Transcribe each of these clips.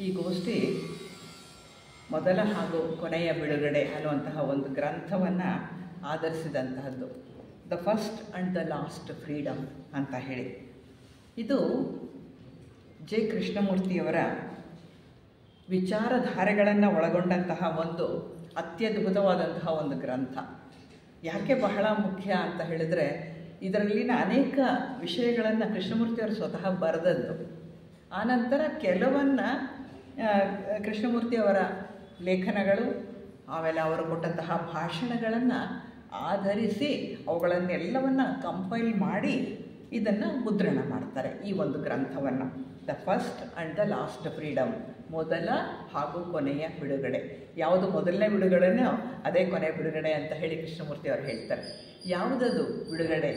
ಈ ಗೋಷ್ಠಿ ಮೊದಲ ಹಾಗೂ ಕೊನೆಯ ಬಿಡುಗಡೆ ಅನ್ನುವಂತಹ ಒಂದು ಗ್ರಂಥವನ್ನು ಆಧರಿಸಿದಂತಹದ್ದು. The first and the last freedom ಅಂತ ಹೇಳಿ. ಇದು ಜೆ ಕೃಷ್ಣಮೂರ್ತಿಯವರ ವಿಚಾರಧಾರೆಗಳನ್ನು ಒಳಗೊಂಡಂತಹ ಒಂದು ಅತ್ಯದ್ಭುತವಾದಂತಹ ಒಂದು ಗ್ರಂಥ. ಯಾಕೆ ಬಹಳ ಮುಖ್ಯ ಅಂತ ಹೇಳಿದರೆ, ಇದರಲ್ಲಿನ ಅನೇಕ ವಿಷಯಗಳನ್ನು ಕೃಷ್ಣಮೂರ್ತಿಯವರು ಸ್ವತಃ ಬರೆದದ್ದು. ಆನಂತರ ಕೆಲವನ್ನು ಕೃಷ್ಣಮೂರ್ತಿಯವರ ಲೇಖನಗಳು, ಆಮೇಲೆ ಅವರು ಕೊಟ್ಟಂತಹ ಭಾಷಣಗಳನ್ನು ಆಧರಿಸಿ ಅವುಗಳನ್ನೆಲ್ಲವನ್ನು ಕಂಪೈಲ್ ಮಾಡಿ ಇದನ್ನು ಮುದ್ರಣ ಮಾಡ್ತಾರೆ. ಈ ಒಂದು ಗ್ರಂಥವನ್ನು the first and the last freedom, ಮೊದಲ ಹಾಗೂ ಕೊನೆಯ ಬಿಡುಗಡೆ. ಯಾವುದು ಮೊದಲನೇ ಬಿಡುಗಡೆನೋ ಅದೇ ಕೊನೆಯ ಬಿಡುಗಡೆ ಅಂತ ಹೇಳಿ ಕೃಷ್ಣಮೂರ್ತಿಯವರು ಹೇಳ್ತಾರೆ. ಯಾವುದದು ಬಿಡುಗಡೆ,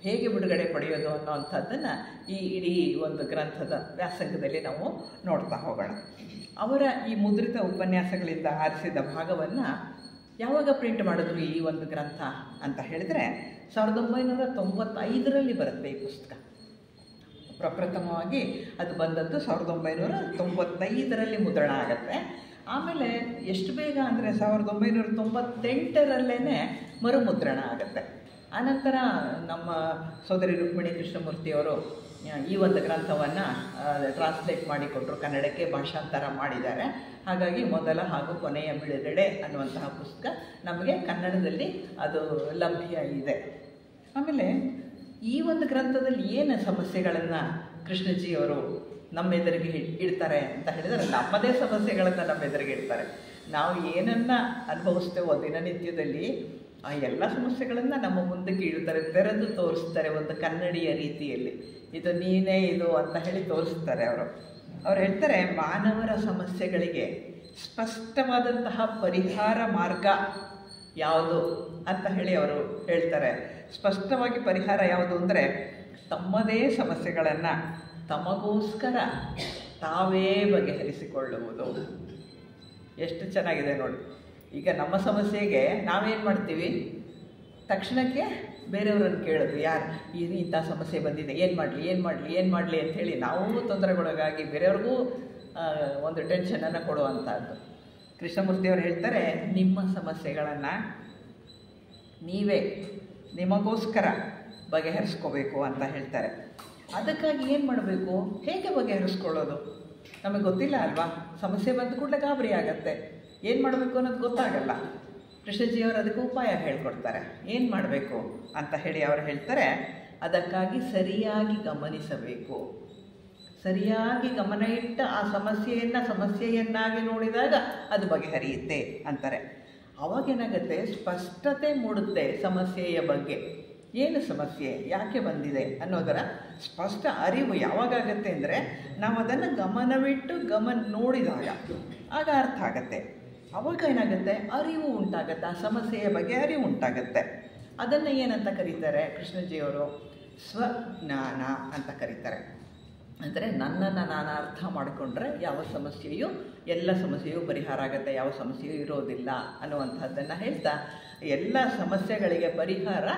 ಹೇಗೆ ಬಿಡುಗಡೆ ಪಡೆಯೋದು ಅನ್ನೋವಂಥದ್ದನ್ನು ಈ ಇಡೀ ಒಂದು ಗ್ರಂಥದ ವ್ಯಾಸಂಗದಲ್ಲಿ ನಾವು ನೋಡ್ತಾ ಹೋಗೋಣ. ಅವರ ಈ ಮುದ್ರಿತ ಉಪನ್ಯಾಸಗಳಿಂದ ಆರಿಸಿದ ಭಾಗವನ್ನು ಯಾವಾಗ ಪ್ರಿಂಟ್ ಮಾಡಿದ್ರು ಈ ಒಂದು ಗ್ರಂಥ ಅಂತ ಹೇಳಿದರೆ 1995ರಲ್ಲಿ ಬರುತ್ತೆ ಈ ಪುಸ್ತಕ. ಪ್ರಪ್ರಥಮವಾಗಿ ಅದು ಬಂದದ್ದು 1995ರಲ್ಲಿ ಮುದ್ರಣ ಆಗುತ್ತೆ. ಆಮೇಲೆ ಎಷ್ಟು ಬೇಗ ಅಂದರೆ 1998ರಲ್ಲೇ ಮರುಮುದ್ರಣ ಆಗುತ್ತೆ. ಆನಂತರ ನಮ್ಮ ಸೋದರಿ ರುಕ್ಮಿಣಿ ಕೃಷ್ಣಮೂರ್ತಿಯವರು ಈ ಒಂದು ಗ್ರಂಥವನ್ನು ಟ್ರಾನ್ಸ್ಲೇಟ್ ಮಾಡಿಕೊಟ್ರು, ಕನ್ನಡಕ್ಕೆ ಭಾಷಾಂತರ ಮಾಡಿದ್ದಾರೆ. ಹಾಗಾಗಿ ಮೊದಲ ಹಾಗೂ ಕೊನೆಯ ಬಿಡುಗಡೆ ಅನ್ನುವಂತಹ ಪುಸ್ತಕ ನಮಗೆ ಕನ್ನಡದಲ್ಲಿ ಅದು ಲಭ್ಯ ಇದೆ. ಆಮೇಲೆ ಈ ಒಂದು ಗ್ರಂಥದಲ್ಲಿ ಏನು ಸಮಸ್ಯೆಗಳನ್ನು ಕೃಷ್ಣಜಿಯವರು ನಮ್ಮೆದುರಿಗೆ ಇಡ್ತಾರೆ ಅಂತ ಹೇಳಿದರೆ, ನಮ್ಮದೇ ಸಮಸ್ಯೆಗಳನ್ನು ನಮ್ಮೆದುರಿಗೆ ಇಡ್ತಾರೆ. ನಾವು ಏನನ್ನು ಅನುಭವಿಸ್ತೇವೋ ದಿನನಿತ್ಯದಲ್ಲಿ ಆ ಎಲ್ಲ ಸಮಸ್ಯೆಗಳನ್ನು ನಮ್ಮ ಮುಂದಕ್ಕೆ ಇಡ್ತಾರೆ, ತೆರೆದು ತೋರಿಸ್ತಾರೆ ಒಂದು ಕನ್ನಡಿಯ ರೀತಿಯಲ್ಲಿ. ಇದು ನೀನೇ ಇದು ಅಂತ ಹೇಳಿ ತೋರಿಸ್ತಾರೆ ಅವರು. ಹೇಳ್ತಾರೆ, ಮಾನವರ ಸಮಸ್ಯೆಗಳಿಗೆ ಸ್ಪಷ್ಟವಾದಂತಹ ಪರಿಹಾರ ಮಾರ್ಗ ಯಾವುದು ಅಂತ ಹೇಳಿ ಅವರು ಹೇಳ್ತಾರೆ. ಸ್ಪಷ್ಟವಾಗಿ ಪರಿಹಾರ ಯಾವುದು ಅಂದರೆ, ತಮ್ಮದೇ ಸಮಸ್ಯೆಗಳನ್ನು ತಮಗೋಸ್ಕರ ತಾವೇ ಬಗೆಹರಿಸಿಕೊಳ್ಳುವುದು. ಎಷ್ಟು ಚೆನ್ನಾಗಿದೆ ನೋಡಿ. ಈಗ ನಮ್ಮ ಸಮಸ್ಯೆಗೆ ನಾವೇನು ಮಾಡ್ತೀವಿ, ತಕ್ಷಣಕ್ಕೆ ಬೇರೆಯವರನ್ನು ಕೇಳೋದು, ಯಾರು ಇಂಥ ಸಮಸ್ಯೆ ಬಂದಿದೆ, ಏನು ಮಾಡಲಿ ಅಂಥೇಳಿ ನಾವು ತೊಂದರೆಗೊಳಗಾಗಿ ಬೇರೆಯವ್ರಿಗೂ ಒಂದು ಟೆನ್ಷನನ್ನು ಕೊಡುವಂಥದ್ದು. ಕೃಷ್ಣಮೂರ್ತಿಯವರು ಹೇಳ್ತಾರೆ, ನಿಮ್ಮ ಸಮಸ್ಯೆಗಳನ್ನು ನೀವೇ ನಿಮಗೋಸ್ಕರ ಬಗೆಹರಿಸ್ಕೋಬೇಕು ಅಂತ ಹೇಳ್ತಾರೆ. ಅದಕ್ಕಾಗಿ ಏನು ಮಾಡಬೇಕು, ಹೇಗೆ ಬಗೆಹರಿಸ್ಕೊಳ್ಳೋದು ನಮಗೆ ಗೊತ್ತಿಲ್ಲ ಅಲ್ವಾ. ಸಮಸ್ಯೆ ಬಂದ ಕೂಡಲೇ ಗಾಬರಿ ಆಗುತ್ತೆ, ಏನು ಮಾಡಬೇಕು ಅನ್ನೋದು ಗೊತ್ತಾಗಲ್ಲ. ಕೃಷ್ಣಜಿಯವರು ಅದಕ್ಕೆ ಉಪಾಯ ಹೇಳ್ಕೊಡ್ತಾರೆ, ಏನು ಮಾಡಬೇಕು ಅಂತ ಹೇಳಿ ಅವರು ಹೇಳ್ತಾರೆ. ಅದಕ್ಕಾಗಿ ಸರಿಯಾಗಿ ಗಮನಿಸಬೇಕು. ಸರಿಯಾಗಿ ಗಮನ ಇಟ್ಟು ಆ ಸಮಸ್ಯೆಯನ್ನಾಗಿ ನೋಡಿದಾಗ ಅದು ಬಗೆಹರಿಯುತ್ತೆ ಅಂತಾರೆ. ಅವಾಗೇನಾಗುತ್ತೆ, ಸ್ಪಷ್ಟತೆ ಮೂಡುತ್ತೆ ಸಮಸ್ಯೆಯ ಬಗ್ಗೆ. ಏನು ಸಮಸ್ಯೆ, ಯಾಕೆ ಬಂದಿದೆ ಅನ್ನೋದರ ಸ್ಪಷ್ಟ ಅರಿವು ಯಾವಾಗತ್ತೆ ಅಂದರೆ, ನಾವು ಅದನ್ನು ಗಮನವಿಟ್ಟು ನೋಡಿದಾಗ ಆಗ ಅರ್ಥ ಆಗತ್ತೆ. ಅವಾಗ ಏನಾಗುತ್ತೆ, ಅರಿವು ಉಂಟಾಗತ್ತೆ, ಆ ಸಮಸ್ಯೆಯ ಬಗ್ಗೆ ಅರಿವು ಉಂಟಾಗತ್ತೆ. ಅದನ್ನು ಏನಂತ ಕರೀತಾರೆ ಕೃಷ್ಣಜಿಯವರು, ಸ್ವಜ್ಞಾನ ಅಂತ ಕರೀತಾರೆ. ಅಂದರೆ ನನ್ನನ್ನು ನಾನು ಅರ್ಥ ಮಾಡಿಕೊಂಡ್ರೆ ಎಲ್ಲ ಸಮಸ್ಯೆಯೂ ಪರಿಹಾರ ಆಗುತ್ತೆ, ಯಾವ ಸಮಸ್ಯೆಯೂ ಇರೋದಿಲ್ಲ ಅನ್ನುವಂಥದ್ದನ್ನು ಹೇಳ್ತಾ, ಎಲ್ಲ ಸಮಸ್ಯೆಗಳಿಗೆ ಪರಿಹಾರ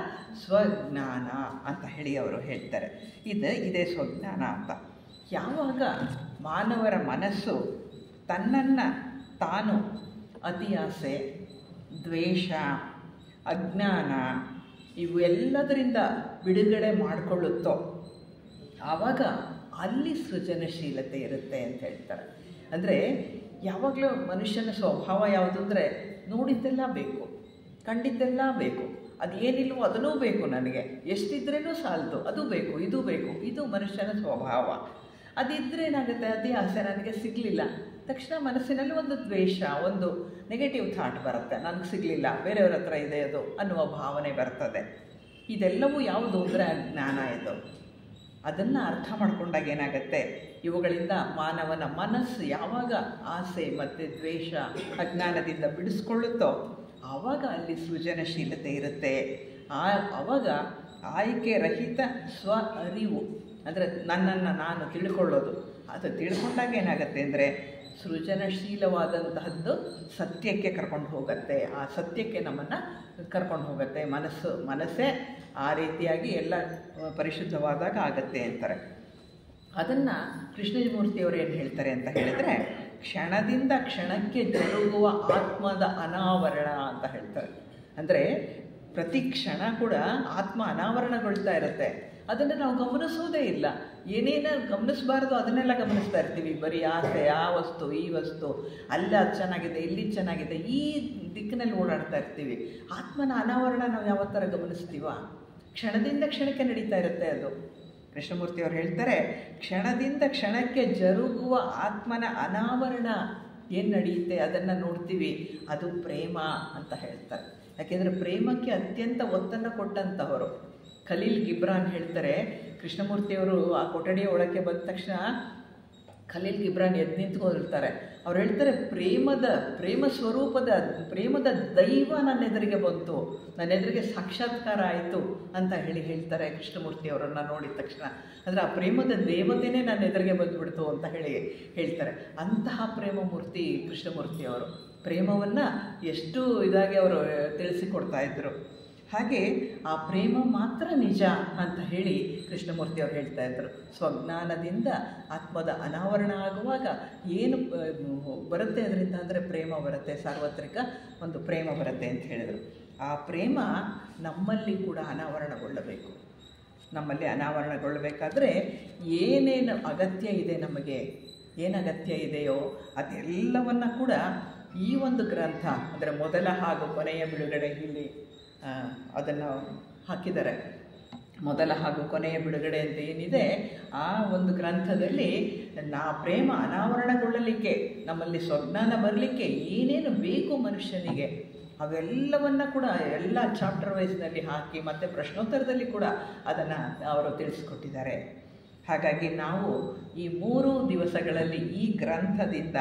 ಸ್ವಜ್ಞಾನ ಅಂತ ಹೇಳಿ ಅವರು ಹೇಳ್ತಾರೆ. ಇದೇ ಸ್ವಜ್ಞಾನ ಅಂತ. ಯಾವಾಗ ಮಾನವರ ಮನಸ್ಸು ತನ್ನನ್ನು ತಾನು ಅತಿ ಆಸೆ, ದ್ವೇಷ, ಅಜ್ಞಾನ ಇವೆಲ್ಲದರಿಂದ ಬಿಡುಗಡೆ ಮಾಡಿಕೊಳ್ಳುತ್ತೋ ಆವಾಗ ಅಲ್ಲಿ ಸೃಜನಶೀಲತೆ ಇರುತ್ತೆ ಅಂತ ಹೇಳ್ತಾರೆ. ಅಂದರೆ ಯಾವಾಗಲೂ ಮನುಷ್ಯನ ಸ್ವಭಾವ ಯಾವುದು ಅಂದರೆ, ನೋಡಿದ್ದೆಲ್ಲ ಬೇಕು, ಕಂಡಿದ್ದೆಲ್ಲ ಬೇಕು, ಅದು ಏನಿಲ್ವೋ ಅದನ್ನೂ ಬೇಕು, ನನಗೆ ಎಷ್ಟಿದ್ರೇನೂ ಸಾಲದು, ಅದು ಬೇಕು, ಇದು ಬೇಕು. ಇದು ಮನುಷ್ಯನ ಸ್ವಭಾವ. ಅದಿದ್ದರೆ ಏನಾಗುತ್ತೆ, ಅದೇ ಆಸೆ ನನಗೆ ಸಿಗಲಿಲ್ಲ ತಕ್ಷಣ ಮನಸ್ಸಿನಲ್ಲಿ ಒಂದು ದ್ವೇಷ, ಒಂದು ನೆಗೆಟಿವ್ ಥಾಟ್ ಬರುತ್ತೆ, ನನಗೆ ಸಿಗಲಿಲ್ಲ, ಬೇರೆಯವ್ರ ಹತ್ರ ಇದೆ ಅದು ಅನ್ನುವ ಭಾವನೆ ಬರ್ತದೆ. ಇದೆಲ್ಲವೂ ಯಾವುದು ಅಂದರೆ ಅಜ್ಞಾನ. ಇದು ಅದನ್ನು ಅರ್ಥ ಮಾಡ್ಕೊಂಡಾಗ ಏನಾಗುತ್ತೆ, ಇವುಗಳಿಂದ ಮಾನವನ ಮನಸ್ಸು ಯಾವಾಗ ಆಸೆ ಮತ್ತು ದ್ವೇಷ ಅಜ್ಞಾನದಿಂದ ಬಿಡಿಸ್ಕೊಳ್ಳುತ್ತೋ ಆವಾಗ ಅಲ್ಲಿ ಸೃಜನಶೀಲತೆ ಇರುತ್ತೆ. ಆವಾಗ ಆಯ್ಕೆ ರಹಿತ ಸ್ವ ಅರಿವು, ಅಂದರೆ ನನ್ನನ್ನು ನಾನು ತಿಳ್ಕೊಳ್ಳೋದು, ಅದು ತಿಳ್ಕೊಂಡಾಗ ಏನಾಗುತ್ತೆ ಅಂದರೆ ಸೃಜನಶೀಲವಾದಂತಹದ್ದು ಸತ್ಯಕ್ಕೆ ಕರ್ಕೊಂಡು ಹೋಗುತ್ತೆ. ಆ ಸತ್ಯಕ್ಕೆ ನಮ್ಮನ್ನು ಕರ್ಕೊಂಡು ಹೋಗುತ್ತೆ. ಮನಸ್ಸೇ ಆ ರೀತಿಯಾಗಿ ಎಲ್ಲ ಪರಿಶುದ್ಧವಾದಾಗ ಆಗತ್ತೆ ಅಂತಾರೆ. ಅದನ್ನು ಕೃಷ್ಣಮೂರ್ತಿಯವರು ಏನು ಹೇಳ್ತಾರೆ ಅಂತ ಹೇಳಿದರೆ, ಕ್ಷಣದಿಂದ ಕ್ಷಣಕ್ಕೆ ಜರುಗುವ ಆತ್ಮದ ಅನಾವರಣ ಅಂತ ಹೇಳ್ತಾರೆ. ಅಂದರೆ ಪ್ರತಿ ಕ್ಷಣ ಕೂಡ ಆತ್ಮ ಅನಾವರಣಗೊಳ್ತಾ ಇರುತ್ತೆ. ಅದನ್ನು ನಾವು ಗಮನಿಸೋದೇ ಇಲ್ಲ. ಏನೇನು ಗಮನಿಸಬಾರ್ದು ಅದನ್ನೆಲ್ಲ ಗಮನಿಸ್ತಾ ಇರ್ತೀವಿ. ಬರೀ ಆಸೆ, ಆ ವಸ್ತು, ಈ ವಸ್ತು, ಅಲ್ಲಿ ಅದು ಚೆನ್ನಾಗಿದೆ, ಇಲ್ಲಿ ಚೆನ್ನಾಗಿದೆ, ಈ ದಿಕ್ಕಿನಲ್ಲಿ ಓಡಾಡ್ತಾ ಇರ್ತೀವಿ. ಆತ್ಮನ ಅನಾವರಣ ನಾವು ಯಾವ ಥರ ಗಮನಿಸ್ತೀವ? ಕ್ಷಣದಿಂದ ಕ್ಷಣಕ್ಕೆ ನಡೀತಾ ಇರುತ್ತೆ ಅದು. ಕೃಷ್ಣಮೂರ್ತಿಯವರು ಹೇಳ್ತಾರೆ, ಕ್ಷಣದಿಂದ ಕ್ಷಣಕ್ಕೆ ಜರುಗುವ ಆತ್ಮನ ಅನಾವರಣ ಏನು ನಡೆಯುತ್ತೆ ಅದನ್ನು ನೋಡ್ತೀವಿ, ಅದು ಪ್ರೇಮ ಅಂತ ಹೇಳ್ತಾರೆ. ಯಾಕೆಂದರೆ ಪ್ರೇಮಕ್ಕೆ ಅತ್ಯಂತ ಒತ್ತನ್ನು ಕೊಟ್ಟಂಥವರು ಖಲೀಲ್ ಗಿಬ್ರಾನ್ ಹೇಳ್ತಾರೆ. ಕೃಷ್ಣಮೂರ್ತಿಯವರು ಆ ಕೊಠಡಿಯ ಒಳಗೆ ಬಂದ ತಕ್ಷಣ ಖಲೀಲ್ ಗಿಬ್ರಾನ್ ಎದ್ದು ನಿಂತ್ಕೊಂಡಿರ್ತಾರೆ. ಅವ್ರು ಹೇಳ್ತಾರೆ, ಪ್ರೇಮ ಸ್ವರೂಪದ ಪ್ರೇಮದ ದೈವ ನನ್ನ ಎದುರಿಗೆ ಬಂತು, ನನ್ನ ಎದುರಿಗೆ ಸಾಕ್ಷಾತ್ಕಾರ ಆಯಿತು ಅಂತ ಹೇಳ್ತಾರೆ ಕೃಷ್ಣಮೂರ್ತಿಯವರನ್ನು ನೋಡಿದ ತಕ್ಷಣ. ಅಂದರೆ ಆ ಪ್ರೇಮದ ದೇವತೆಯೇ ನನ್ನ ಎದುರಿಗೆ ಬಂದುಬಿಡ್ತು ಅಂತ ಹೇಳ್ತಾರೆ. ಅಂತಹ ಪ್ರೇಮ ಮೂರ್ತಿ ಕೃಷ್ಣಮೂರ್ತಿಯವರು. ಪ್ರೇಮವನ್ನು ಎಷ್ಟು ಇದಾಗಿ ಅವರು ತಿಳಿಸಿಕೊಡ್ತಾ ಇದ್ದರು. ಹಾಗೆ ಆ ಪ್ರೇಮ ಮಾತ್ರ ನಿಜ ಅಂತ ಹೇಳಿ ಕೃಷ್ಣಮೂರ್ತಿಯವರು ಹೇಳ್ತಾ ಇದ್ದರು. ಸ್ವಜ್ಞಾನದಿಂದ ಆತ್ಮದ ಅನಾವರಣ ಆಗುವಾಗ ಏನು ಬರುತ್ತೆ ಅದರಿಂದ ಅಂದರೆ ಪ್ರೇಮ ಬರುತ್ತೆ, ಸಾರ್ವತ್ರಿಕ ಒಂದು ಪ್ರೇಮ ಬರುತ್ತೆ ಅಂತ ಹೇಳಿದರು. ಆ ಪ್ರೇಮ ನಮ್ಮಲ್ಲಿ ಕೂಡ ಅನಾವರಣಗೊಳ್ಳಬೇಕು. ನಮ್ಮಲ್ಲಿ ಅನಾವರಣಗೊಳ್ಳಬೇಕಾದ್ರೆ ಏನೇನು ಅಗತ್ಯ ಇದೆ, ನಮಗೆ ಏನು ಅಗತ್ಯ ಇದೆಯೋ ಅದೆಲ್ಲವನ್ನು ಕೂಡ ಈ ಒಂದು ಗ್ರಂಥ ಅಂದರೆ ಮೊದಲ ಹಾಗೂ ಕೊನೆಯ ಬಿಡುಗಡೆ ಇಲ್ಲಿ ಅದನ್ನು ಹಾಕಿದ್ದಾರೆ. ಮೊದಲ ಹಾಗೂ ಕೊನೆಯ ಬಿಡುಗಡೆ ಅಂತ ಏನಿದೆ ಆ ಒಂದು ಗ್ರಂಥದಲ್ಲಿ ಪ್ರೇಮ ಅನಾವರಣಗೊಳ್ಳಲಿಕ್ಕೆ, ನಮ್ಮಲ್ಲಿ ಸ್ವಜ್ಞಾನ ಬರಲಿಕ್ಕೆ ಏನೇನು ಬೇಕು ಮನುಷ್ಯನಿಗೆ ಅವೆಲ್ಲವನ್ನು ಕೂಡ ಎಲ್ಲ ಚಾಪ್ಟರ್ ವೈಸ್ನಲ್ಲಿ ಹಾಕಿ ಮತ್ತು ಪ್ರಶ್ನೋತ್ತರದಲ್ಲಿ ಕೂಡ ಅದನ್ನು ಅವರು ತಿಳಿಸಿಕೊಟ್ಟಿದ್ದಾರೆ. ಹಾಗಾಗಿ ನಾವು ಈ 3 ದಿವಸಗಳಲ್ಲಿ ಈ ಗ್ರಂಥದಿಂದ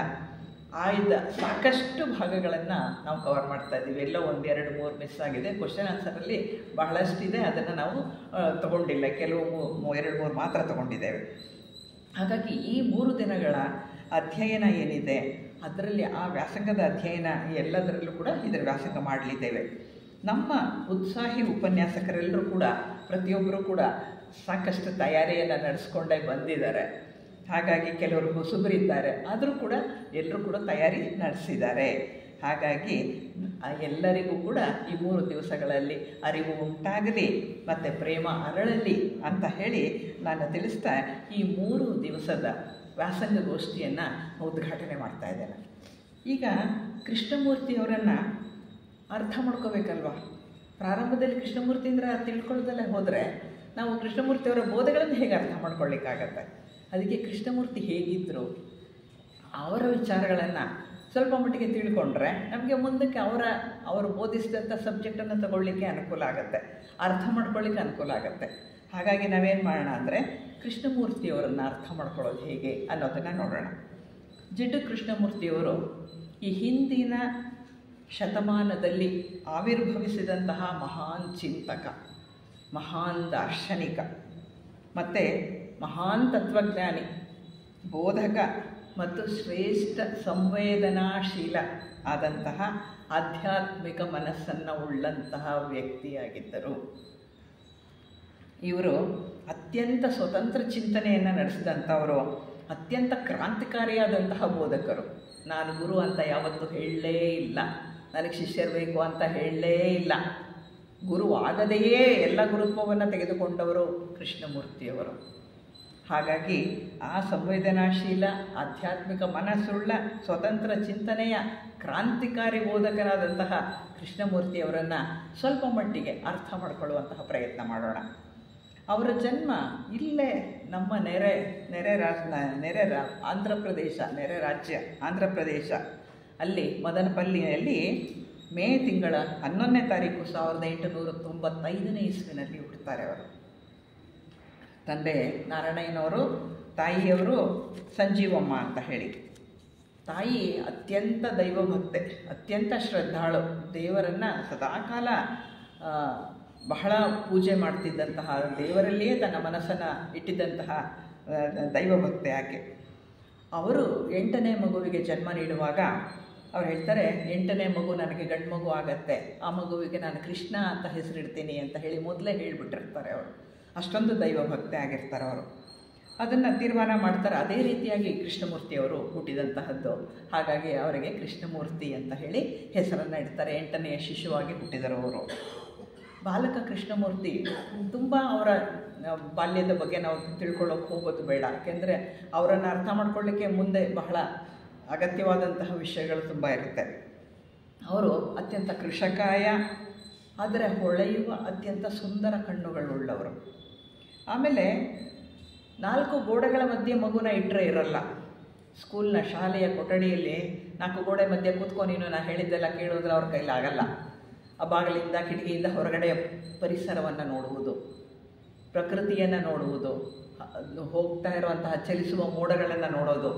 ಆಯ್ದ ಸಾಕಷ್ಟು ಭಾಗಗಳನ್ನು ನಾವು ಕವರ್ ಮಾಡ್ತಾ ಇದ್ದೀವಿ. ಎಲ್ಲೋ 1, 2, 3 ಮಿಸ್ ಆಗಿದೆ. ಕ್ವಶನ್ ಆನ್ಸರಲ್ಲಿ ಬಹಳಷ್ಟಿದೆ, ಅದನ್ನು ನಾವು ತಗೊಂಡಿಲ್ಲ, ಕೆಲವು 2, 3 ಮಾತ್ರ ತಗೊಂಡಿದ್ದೇವೆ. ಹಾಗಾಗಿ ಈ 3 ದಿನಗಳ ಅಧ್ಯಯನ ಏನಿದೆ ಅದರಲ್ಲಿ ಆ ವ್ಯಾಸಂಗದ ಅಧ್ಯಯನ ಎಲ್ಲದರಲ್ಲೂ ಕೂಡ ಇದರ ವ್ಯಾಸಂಗ ಮಾಡಲಿದ್ದೇವೆ. ನಮ್ಮ ಉತ್ಸಾಹಿ ಉಪನ್ಯಾಸಕರೆಲ್ಲರೂ ಕೂಡ ಪ್ರತಿಯೊಬ್ಬರೂ ಕೂಡ ಸಾಕಷ್ಟು ತಯಾರಿಯನ್ನು ನಡೆಸ್ಕೊಂಡೇ ಬಂದಿದ್ದಾರೆ. ಹಾಗಾಗಿ ಕೆಲವರು ಹೊಸಬರಿದ್ದಾರೆ, ಆದರೂ ಕೂಡ ಎಲ್ಲರೂ ಕೂಡ ತಯಾರಿ ನಡೆಸಿದ್ದಾರೆ. ಹಾಗಾಗಿ ಎಲ್ಲರಿಗೂ ಕೂಡ ಈ 3 ದಿವಸಗಳಲ್ಲಿ ಅರಿವು ಉಂಟಾಗಲಿ ಮತ್ತು ಪ್ರೇಮ ಅರಳಲಿ ಅಂತ ಹೇಳಿ ನಾನು ತಿಳಿಸ್ತಾ ಈ 3 ದಿವಸದ ವ್ಯಾಸಂಗ ಗೋಷ್ಠಿಯನ್ನು ಉದ್ಘಾಟನೆ ಮಾಡ್ತಾ ಇದ್ದೇನೆ. ಈಗ ಕೃಷ್ಣಮೂರ್ತಿಯವರನ್ನು ಅರ್ಥ ಮಾಡ್ಕೋಬೇಕಲ್ವ. ಪ್ರಾರಂಭದಲ್ಲಿ ಕೃಷ್ಣಮೂರ್ತಿ ಅಂದರೆ ತಿಳ್ಕೊಳ್ಳೋದಲ್ಲೇ ಹೋದರೆ ನಾವು ಕೃಷ್ಣಮೂರ್ತಿಯವರ ಬೋಧೆಗಳನ್ನು ಹೇಗೆ ಅರ್ಥ ಮಾಡ್ಕೊಳ್ಳಿಕ್ಕಾಗತ್ತೆ? ಅದಕ್ಕೆ ಕೃಷ್ಣಮೂರ್ತಿ ಹೇಗಿದ್ದರು, ಅವರ ವಿಚಾರಗಳನ್ನು ಸ್ವಲ್ಪ ಮಟ್ಟಿಗೆ ತಿಳ್ಕೊಂಡ್ರೆ ನಮಗೆ ಮುಂದಕ್ಕೆ ಅವರು ಬೋಧಿಸಿದಂಥ ಸಬ್ಜೆಕ್ಟನ್ನು ತಗೊಳ್ಳಿಕ್ಕೆ ಅನುಕೂಲ ಆಗುತ್ತೆ, ಅರ್ಥ ಮಾಡ್ಕೊಳ್ಳಿಕ್ಕೆ ಅನುಕೂಲ ಆಗುತ್ತೆ. ಹಾಗಾಗಿ ನಾವೇನು ಮಾಡೋಣ ಅಂದರೆ ಕೃಷ್ಣಮೂರ್ತಿಯವರನ್ನು ಅರ್ಥ ಮಾಡ್ಕೊಳ್ಳೋದು ಹೇಗೆ ಅನ್ನೋದನ್ನು ನೋಡೋಣ. ಜಿಡ್ಡು ಕೃಷ್ಣಮೂರ್ತಿಯವರು ಈ ಹಿಂದಿನ ಶತಮಾನದಲ್ಲಿ ಆವಿರ್ಭವಿಸಿದಂತಹ ಮಹಾನ್ ಚಿಂತಕ, ಮಹಾನ್ ದಾರ್ಶನಿಕ ಮತ್ತು ಮಹಾನ್ ತತ್ವಜ್ಞಾನಿ, ಬೋಧಕ ಮತ್ತು ಶ್ರೇಷ್ಠ ಸಂವೇದನಾಶೀಲ ಆದಂತಹ ಆಧ್ಯಾತ್ಮಿಕ ಮನಸ್ಸನ್ನು ಉಳ್ಳಂತಹ ವ್ಯಕ್ತಿಯಾಗಿದ್ದರು. ಇವರು ಅತ್ಯಂತ ಸ್ವತಂತ್ರ ಚಿಂತನೆಯನ್ನು ನಡೆಸಿದಂಥವರು, ಅತ್ಯಂತ ಕ್ರಾಂತಿಕಾರಿಯಾದಂತಹ ಬೋಧಕರು. ನಾನು ಗುರು ಅಂತ ಯಾವತ್ತೂ ಹೇಳಲೇ ಇಲ್ಲ, ನನಗೆ ಶಿಷ್ಯರು ಬೇಕು ಅಂತ ಹೇಳಲೇ ಇಲ್ಲ. ಗುರು ಆಗದೆಯೇ ಎಲ್ಲ ಗುರುತ್ವವನ್ನು ತೆಗೆದುಕೊಂಡವರು ಕೃಷ್ಣಮೂರ್ತಿಯವರು. ಹಾಗಾಗಿ ಆ ಸಂವೇದನಾಶೀಲ ಆಧ್ಯಾತ್ಮಿಕ ಮನಸ್ಸುಳ್ಳ ಸ್ವತಂತ್ರ ಚಿಂತನೆಯ ಕ್ರಾಂತಿಕಾರಿ ಬೋಧಕರಾದಂತಹ ಕೃಷ್ಣಮೂರ್ತಿಯವರನ್ನು ಸ್ವಲ್ಪ ಮಟ್ಟಿಗೆ ಅರ್ಥ ಮಾಡಿಕೊಳ್ಳುವಂತಹ ಪ್ರಯತ್ನ ಮಾಡೋಣ. ಅವರ ಜನ್ಮ ಇಲ್ಲೇ ನಮ್ಮ ನೆರೆ ರಾಜ್ಯ ಆಂಧ್ರ ಪ್ರದೇಶ ಅಲ್ಲಿ ಮದನಪಲ್ಲಿಯಲ್ಲಿ ಮೇ ತಿಂಗಳ 11ನೇ ತಾರೀಕು 1895ನೇ ಇಸ್ವಿನಲ್ಲಿ ಹುಟ್ಟುತ್ತಾರೆ ಅವರು. ತಂದೆ ನಾರಾಯಣಯ್ಯನವರು, ತಾಯಿಯವರು ಸಂಜೀವಮ್ಮ ಅಂತ ಹೇಳಿ. ತಾಯಿ ಅತ್ಯಂತ ದೈವಭಕ್ತೆ, ಅತ್ಯಂತ ಶ್ರದ್ಧಾಳು, ದೇವರನ್ನು ಸದಾಕಾಲ ಬಹಳ ಪೂಜೆ ಮಾಡ್ತಿದ್ದಂತಹ, ದೇವರಲ್ಲಿಯೇ ತನ್ನ ಮನಸ್ಸನ್ನು ಇಟ್ಟಿದ್ದಂತಹ ದೈವಭಕ್ತೆ ಆಕೆ. ಅವರು 8ನೇ ಮಗುವಿಗೆ ಜನ್ಮ ನೀಡುವಾಗ ಅವ್ರು ಹೇಳ್ತಾರೆ, 8ನೇ ಮಗು ನನಗೆ ಗಂಡು ಮಗು ಆಗತ್ತೆ, ಆ ಮಗುವಿಗೆ ನಾನು ಕೃಷ್ಣ ಅಂತ ಹೆಸರಿಡ್ತೀನಿ ಅಂತ ಹೇಳಿ ಮೊದಲೇ ಹೇಳಿಬಿಟ್ಟಿರ್ತಾರೆ ಅವರು. ಅಷ್ಟೊಂದು ದೈವಭಕ್ತಿ ಆಗಿರ್ತಾರೆ ಅವರು. ಅದನ್ನು ತೀರ್ಮಾನ ಮಾಡ್ತಾರೆ. ಅದೇ ರೀತಿಯಾಗಿ ಕೃಷ್ಣಮೂರ್ತಿಯವರು ಹುಟ್ಟಿದಂತಹದ್ದು. ಹಾಗಾಗಿ ಅವರಿಗೆ ಕೃಷ್ಣಮೂರ್ತಿ ಅಂತ ಹೇಳಿ ಹೆಸರನ್ನು ಇಡ್ತಾರೆ. 8ನೇ ಶಿಶುವಾಗಿ ಹುಟ್ಟಿದರು ಅವರು. ಬಾಲಕ ಕೃಷ್ಣಮೂರ್ತಿ ತುಂಬ ಅವರ ಬಾಲ್ಯದ ಬಗ್ಗೆ ನಾವು ತಿಳ್ಕೊಳ್ಳೋಕೆ ಹೋಗೋದು ಬೇಡ. ಯಾಕೆಂದರೆ ಅವರನ್ನು ಅರ್ಥ ಮಾಡ್ಕೊಳ್ಳಿಕ್ಕೆ ಮುಂದೆ ಬಹಳ ಅಗತ್ಯವಾದಂತಹ ವಿಷಯಗಳು ತುಂಬ ಇರುತ್ತೆ. ಅವರು ಅತ್ಯಂತ ಕೃಷಕಾಯ, ಆದರೆ ಹೊಳೆಯುವ ಅತ್ಯಂತ ಸುಂದರ ಕಣ್ಣುಗಳುಳ್ಳವರು. ಆಮೇಲೆ 4 ಗೋಡೆಗಳ ಮಧ್ಯೆ ಮಗುನ ಇಟ್ಟರೆ ಇರಲ್ಲ. ಸ್ಕೂಲ್ನ ಶಾಲೆಯ ಕೊಠಡಿಯಲ್ಲಿ 4 ಗೋಡೆ ಮಧ್ಯೆ ಕೂತ್ಕೊ ನೀನು ನಾ ಹೇಳಿದ್ದೆಲ್ಲ ಕೇಳೋದ್ರೆ ಅವ್ರ ಕೈಲಾಗಲ್ಲ. ಆ ಬಾಗಿಲಿಂದ ಕಿಟಕಿಯಿಂದ ಹೊರಗಡೆಯ ಪರಿಸರವನ್ನು ನೋಡುವುದು, ಪ್ರಕೃತಿಯನ್ನು ನೋಡುವುದು, ಹೋಗ್ತಾ ಇರುವಂತಹ ಚಲಿಸುವ ಮೋಡಗಳನ್ನು ನೋಡೋದು,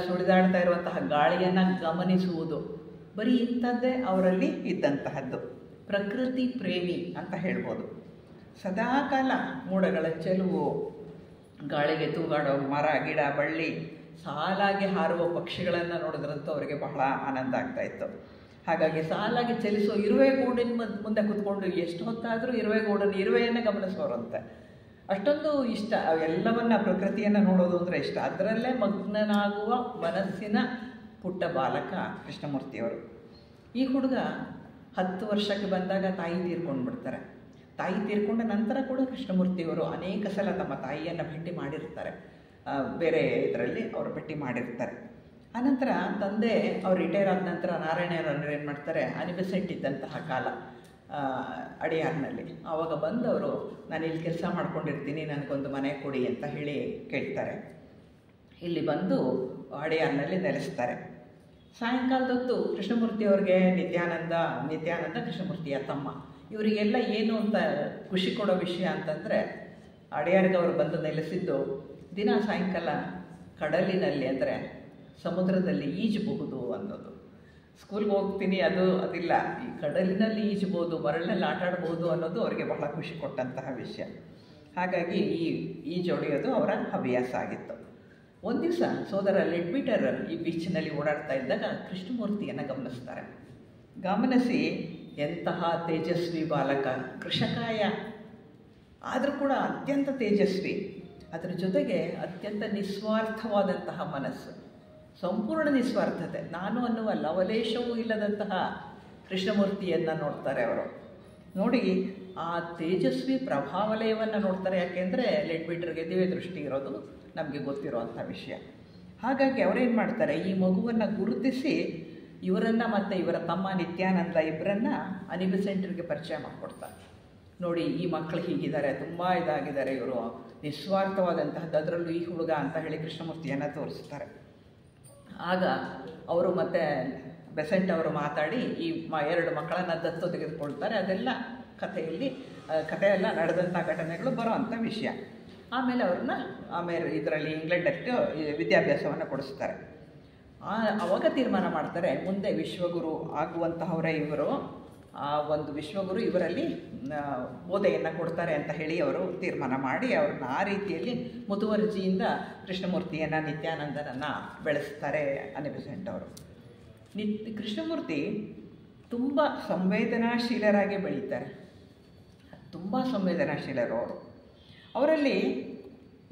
ಸುಳಿದಾಡ್ತಾ ಇರುವಂತಹ ಗಾಳಿಯನ್ನು ಗಮನಿಸುವುದು, ಬರೀ ಇಂಥದ್ದೇ ಅವರಲ್ಲಿ ಇದ್ದಂತಹದ್ದು. ಪ್ರಕೃತಿ ಪ್ರೇಮಿ ಅಂತ ಹೇಳ್ಬೋದು. ಸದಾಕಾಲ ಮೋಡಗಳ ಚೆಲುವು, ಗಾಳಿಗೆ ತೂಗಾಡೋ ಮರ ಗಿಡ ಬಳ್ಳಿ, ಸಾಲಾಗಿ ಹಾರುವ ಪಕ್ಷಿಗಳನ್ನು ನೋಡಿದ್ರಂತೂ ಅವರಿಗೆ ಬಹಳ ಆನಂದ ಆಗ್ತಾಯಿತ್ತು. ಹಾಗಾಗಿ ಸಾಲಾಗಿ ಚಲಿಸೋ ಇರುವೆ ಗೂಡಿನ ಮುಂದೆ ಕೂತ್ಕೊಂಡು ಎಷ್ಟು ಹೊತ್ತಾದರೂ ಇರುವೆಯನ್ನು ಗಮನಿಸೋರಂತೆ. ಅಷ್ಟೊಂದು ಇಷ್ಟ ಎಲ್ಲವನ್ನ ಪ್ರಕೃತಿಯನ್ನು ನೋಡೋದು ಅಂದರೆ ಇಷ್ಟ. ಅದರಲ್ಲೇ ಮಗ್ನನಾಗುವ ಮನಸ್ಸಿನ ಪುಟ್ಟ ಬಾಲಕ ಕೃಷ್ಣಮೂರ್ತಿಯವರು. ಈ ಹುಡುಗ 10 ವರ್ಷಕ್ಕೆ ಬಂದಾಗ ತಾಯಿ ತೀರ್ಕೊಂಡು ಬಿಡ್ತಾರೆ. ತಾಯಿ ತೀರ್ಕೊಂಡ ನಂತರ ಕೂಡ ಕೃಷ್ಣಮೂರ್ತಿಯವರು ಅನೇಕ ಸಲ ತಮ್ಮ ತಾಯಿಯನ್ನು ಭೇಟಿ ಮಾಡಿರ್ತಾರೆ. ಬೇರೆ ಇದರಲ್ಲಿ ಅವರು ಭೇಟಿ ಮಾಡಿರ್ತಾರೆ. ಆನಂತರ ತಂದೆ ಅವ್ರು ರಿಟೈರ್ ಆದ ನಂತರ ನಾರಾಯಣಯ್ಯನವರು ಏನು ಮಾಡ್ತಾರೆ, ಅನಿಬೆಸೆಂಟ್ ಇದ್ದಂತಹ ಕಾಲ ಅಡಿಯಾರ್ನಲ್ಲಿ. ಆವಾಗ ಬಂದವರು ನಾನು ಇಲ್ಲಿ ಕೆಲಸ ಮಾಡ್ಕೊಂಡಿರ್ತೀನಿ, ನನಗೊಂದು ಮನೆ ಕೊಡಿ ಅಂತ ಹೇಳಿ ಕೇಳ್ತಾರೆ. ಇಲ್ಲಿ ಬಂದು ಅಡಿಯಾರ್ನಲ್ಲಿ ನೆಲೆಸ್ತಾರೆ. ಸಾಯಂಕಾಲದೊತ್ತು ಕೃಷ್ಣಮೂರ್ತಿಯವ್ರಿಗೆ ನಿತ್ಯಾನಂದ ಕೃಷ್ಣಮೂರ್ತಿಯ ತಮ್ಮ, ಇವರಿಗೆಲ್ಲ ಏನು ಅಂತ ಖುಷಿ ಕೊಡೋ ವಿಷಯ ಅಂತಂದರೆ, ಅಡಿಯಾರ್ಗೆ ಅವರು ಬಂದು ನೆಲೆಸಿದ್ದು ದಿನ ಸಾಯಂಕಾಲ ಕಡಲಿನಲ್ಲಿ ಅಂದರೆ ಸಮುದ್ರದಲ್ಲಿ ಈಜಬಹುದು ಅನ್ನೋದು. ಸ್ಕೂಲ್ಗೆ ಹೋಗ್ತೀನಿ ಅದಿಲ್ಲ, ಈ ಕಡಲಿನಲ್ಲಿ ಈಜಬಹುದು, ಮರಳಿನಲ್ಲಿ ಆಟಾಡ್ಬೋದು ಅನ್ನೋದು ಅವರಿಗೆ ಬಹಳ ಖುಷಿ ಕೊಟ್ಟಂತಹ ವಿಷಯ. ಹಾಗಾಗಿ ಈಜು ಹೊಡೆಯೋದು ಅವರ ಹವ್ಯಾಸ ಆಗಿತ್ತು. ಒಂದು ದಿವಸ ಸೋದರ ಲೆಡ್ಬಿಟರ್ ಈ ಬೀಚ್ನಲ್ಲಿ ಓಡಾಡ್ತಾ ಇದ್ದಾಗ ಕೃಷ್ಣಮೂರ್ತಿಯನ್ನು ಗಮನಿಸ್ತಾರೆ. ಗಮನಿಸಿ ಎಂತಹ ತೇಜಸ್ವಿ ಬಾಲಕ, ಕೃಷಕಾಯ ಆದರೂ ಕೂಡ ಅತ್ಯಂತ ತೇಜಸ್ವಿ, ಅದರ ಜೊತೆಗೆ ಅತ್ಯಂತ ನಿಸ್ವಾರ್ಥವಾದಂತಹ ಮನಸ್ಸು, ಸಂಪೂರ್ಣ ನಿಸ್ವಾರ್ಥತೆ, ನಾನು ಅನ್ನುವ ಲವಲೇಶವೂ ಇಲ್ಲದಂತಹ ಕೃಷ್ಣಮೂರ್ತಿಯನ್ನು ನೋಡ್ತಾರೆ ಅವರು. ನೋಡಿ ಆ ತೇಜಸ್ವಿ ಪ್ರಭಾವಲಯವನ್ನು ನೋಡ್ತಾರೆ. ಯಾಕೆಂದರೆ ಲೆಡ್ಬಿಟರ್ಗೆ ದಿವ್ಯ ದೃಷ್ಟಿ ಇರೋದು ನಮಗೆ ಗೊತ್ತಿರುವಂಥ ವಿಷಯ. ಹಾಗಾಗಿ ಅವರೇನು ಮಾಡ್ತಾರೆ, ಈ ಮಗುವನ್ನು ಗುರುತಿಸಿ ಇವರನ್ನು ಮತ್ತು ಇವರ ತಮ್ಮ ನಿತ್ಯಾನಂದ ಇಬ್ಬರನ್ನು ಅನಿಬೆಸೆಂಟ್ರಿಗೆ ಪರಿಚಯ ಮಾಡಿಕೊಡ್ತಾರೆ. ನೋಡಿ ಈ ಮಕ್ಕಳು ಹೀಗಿದ್ದಾರೆ, ತುಂಬ ಇದಾಗಿದ್ದಾರೆ, ಇವರು ನಿಸ್ವಾರ್ಥವಾದಂತಹದ್ದು, ಅದರಲ್ಲೂ ಈ ಹುಡುಗ ಅಂತ ಹೇಳಿ ಕೃಷ್ಣಮೂರ್ತಿಯನ್ನು ತೋರಿಸ್ತಾರೆ. ಆಗ ಅವರು ಮತ್ತು ಬೆಸೆಂಟ್ ಅವರು ಮಾತಾಡಿ ಈ 2 ಮಕ್ಕಳನ್ನು ದತ್ತು ತೆಗೆದುಕೊಳ್ತಾರೆ. ಅದೆಲ್ಲ ಕಥೆಯೆಲ್ಲ ನಡೆದಂಥ ಘಟನೆಗಳು ಬರೋ ಅಂಥ ವಿಷಯ. ಆಮೇಲೆ ಇದರಲ್ಲಿ ಇಂಗ್ಲೆಂಡಕ್ಕೆ ವಿದ್ಯಾಭ್ಯಾಸವನ್ನು ಕೊಡಿಸ್ತಾರೆ. ಆವಾಗ ತೀರ್ಮಾನ ಮಾಡ್ತಾರೆ, ಮುಂದೆ ವಿಶ್ವಗುರು ಆಗುವಂತಹವರೇ ಇವರು, ಆ ಒಂದು ವಿಶ್ವಗುರು ಇವರಲ್ಲಿ ಬೋಧೆಯನ್ನು ಕೊಡ್ತಾರೆ ಅಂತ ಹೇಳಿ ಅವರು ತೀರ್ಮಾನ ಮಾಡಿ ಅವ್ರನ್ನ ಆ ರೀತಿಯಲ್ಲಿ ಮುತುವರ್ಜಿಯಿಂದ ಕೃಷ್ಣಮೂರ್ತಿಯನ್ನು ನಿತ್ಯಾನಂದನನ್ನು ಬೆಳೆಸ್ತಾರೆ ಅನಿಬೆಸೆಂಟ್ ಅವರು. ಕೃಷ್ಣಮೂರ್ತಿ ತುಂಬ ಸಂವೇದನಾಶೀಲರಾಗಿ ಬೆಳೀತಾರೆ. ತುಂಬ ಸಂವೇದನಾಶೀಲರು ಅವರು. ಅವರಲ್ಲಿ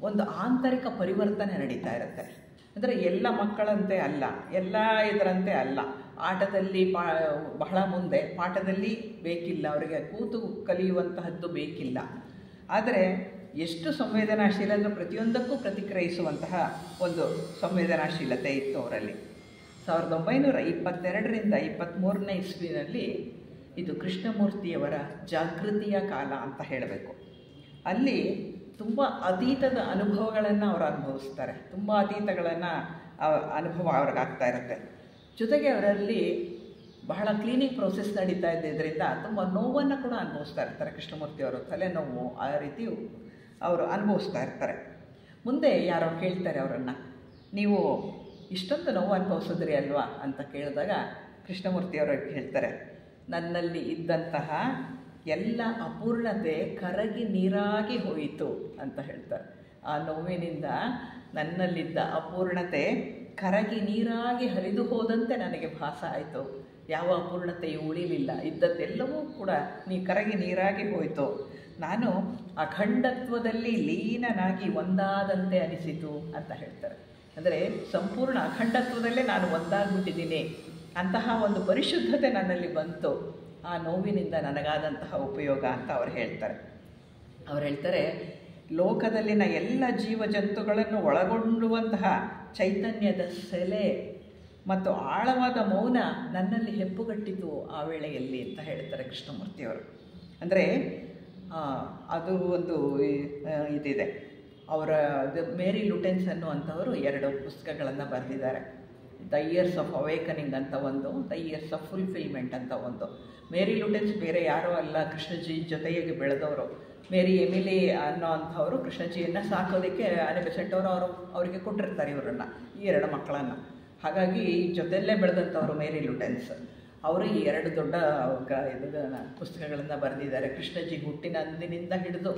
ಒಂದು ಆಂತರಿಕ ಪರಿವರ್ತನೆ ನಡೀತಾ ಇರುತ್ತೆ. ಅಂದರೆ ಎಲ್ಲ ಮಕ್ಕಳಂತೆ ಅಲ್ಲ, ಎಲ್ಲ ಇದರಂತೆ ಅಲ್ಲ. ಆಟದಲ್ಲಿ ಬಹಳ ಮುಂದೆ, ಪಾಠದಲ್ಲಿ ಬೇಕಿಲ್ಲ, ಅವರಿಗೆ ಕೂತು ಕಲಿಯುವಂತಹದ್ದು ಬೇಕಿಲ್ಲ. ಆದರೆ ಎಷ್ಟು ಸಂವೇದನಾಶೀಲ ಅಂದರೆ ಪ್ರತಿಯೊಂದಕ್ಕೂ ಪ್ರತಿಕ್ರಿಯಿಸುವಂತಹ ಒಂದು ಸಂವೇದನಾಶೀಲತೆ ಇತ್ತು ಅವರಲ್ಲಿ. 1922ರಿಂದ 23ನೇ ಇಸ್ವಿನಲ್ಲಿ ಇದು ಕೃಷ್ಣಮೂರ್ತಿಯವರ ಜಾಗೃತಿಯ ಕಾಲ ಅಂತ ಹೇಳಬೇಕು. ಅಲ್ಲಿ ತುಂಬ ಅತೀತದ ಅನುಭವಗಳನ್ನು ಅವರು ಅನುಭವಿಸ್ತಾರೆ. ತುಂಬ ಅತೀತಗಳನ್ನು ಅನುಭವ ಅವ್ರಿಗಾಗ್ತಾ ಇರುತ್ತೆ. ಜೊತೆಗೆ ಅವರಲ್ಲಿ ಬಹಳ ಕ್ಲೀನಿಂಗ್ ಪ್ರೋಸೆಸ್ ನಡೀತಾ ಇದ್ದಿದ್ದರಿಂದ ತುಂಬ ನೋವನ್ನು ಕೂಡ ಅನುಭವಿಸ್ತಾ ಇರ್ತಾರೆ ಕೃಷ್ಣಮೂರ್ತಿಯವರು. ತಲೆನೋವು ಆ ರೀತಿ ಅವರು ಅನುಭವಿಸ್ತಾ ಇರ್ತಾರೆ. ಮುಂದೆ ಯಾರೋ ಕೇಳ್ತಾರೆ ಅವರನ್ನು, ನೀವು ಇಷ್ಟೊಂದು ನೋವು ಅನುಭವಿಸಿದ್ರಿ ಅಲ್ವಾ ಅಂತ ಕೇಳಿದಾಗ ಕೃಷ್ಣಮೂರ್ತಿಯವರು ಹೇಳ್ತಾರೆ, ನನ್ನಲ್ಲಿ ಇದ್ದಂತಹ ಎಲ್ಲ ಅಪೂರ್ಣತೆ ಕರಗಿ ನೀರಾಗಿ ಹೋಯಿತು ಅಂತ ಹೇಳ್ತಾರೆ. ಆ ನೋವಿನಿಂದ ನನ್ನಲ್ಲಿದ್ದ ಅಪೂರ್ಣತೆ ಕರಗಿ ನೀರಾಗಿ ಹರಿದು ಹೋದಂತೆ ನನಗೆ ಭಾಸ ಆಯಿತು. ಯಾವ ಅಪೂರ್ಣತೆಯೂ ಉಳಿಲಿಲ್ಲ, ಇದ್ದದ್ದೆಲ್ಲವೂ ಕೂಡ ಕರಗಿ ನೀರಾಗಿ ಹೋಯಿತು. ನಾನು ಅಖಂಡತ್ವದಲ್ಲಿ ಲೀನನಾಗಿ ಒಂದಾದಂತೆ ಅನಿಸಿತು ಅಂತ ಹೇಳ್ತಾರೆ. ಅಂದರೆ ಸಂಪೂರ್ಣ ಅಖಂಡತ್ವದಲ್ಲೇ ನಾನು ಒಂದಾಗ್ಬಿಟ್ಟಿದ್ದೀನಿ, ಅಂತಹ ಒಂದು ಪರಿಶುದ್ಧತೆ ನನ್ನಲ್ಲಿ ಬಂತು, ಆ ನೋವಿನಿಂದ ನನಗಾದಂತಹ ಉಪಯೋಗ ಅಂತ ಅವ್ರು ಹೇಳ್ತಾರೆ. ಲೋಕದಲ್ಲಿನ ಎಲ್ಲ ಜೀವಜಂತುಗಳನ್ನು ಒಳಗೊಂಡುವಂತಹ ಚೈತನ್ಯದ ಸೆಲೆ ಮತ್ತು ಆಳವಾದ ಮೌನ ನನ್ನಲ್ಲಿ ಹೆಪ್ಪುಗಟ್ಟಿತು ಆ ವೇಳೆಯಲ್ಲಿ ಅಂತ ಹೇಳ್ತಾರೆ ಕೃಷ್ಣಮೂರ್ತಿಯವರು. ಅಂದರೆ ಅದು ಒಂದು ಇದಿದೆ. ಅವರ ಮೇರಿ ಲುಟೆನ್ಸ್ ಅನ್ನುವಂಥವರು 2 ಪುಸ್ತಕಗಳನ್ನು ಬರೆದಿದ್ದಾರೆ. ದ ಇಯರ್ಸ್ ಆಫ್ ಅವೇಕನಿಂಗ್ ಅಂತ ಒಂದು, ದ ಇಯರ್ಸ್ ಆಫ್ ಫುಲ್ಫಿಲ್ಮೆಂಟ್ ಅಂತ ಒಂದು. ಮೇರಿ ಲುಟೆನ್ಸ್ ಬೇರೆ ಯಾರೂ ಅಲ್ಲ, ಕೃಷ್ಣಜಿ ಜೊತೆಗೆ ಬೆಳೆದವರು. ಮೇರಿ ಎಮಿಲಿ ಅನ್ನೋ ಅಂಥವರು ಕೃಷ್ಣಜಿಯನ್ನು ಸಾಕೋದಕ್ಕೆ ಅನೆ ಬೆಸೆಂಟ್ ಅವರಿಗೆ ಕೊಟ್ಟಿರ್ತಾರೆ ಇವರನ್ನು, ಈ 2 ಮಕ್ಕಳನ್ನು. ಹಾಗಾಗಿ ಜೊತೆಯಲ್ಲೇ ಬೆಳೆದಂಥವ್ರು ಮೇರಿ ಲುಟೆನ್ಸ್. ಅವರು ಈ 2 ದೊಡ್ಡ ಪುಸ್ತಕಗಳನ್ನು ಬರೆದಿದ್ದಾರೆ. ಕೃಷ್ಣಜಿ ಹುಟ್ಟಿನ ಅಂದಿನಿಂದ ಹಿಡಿದು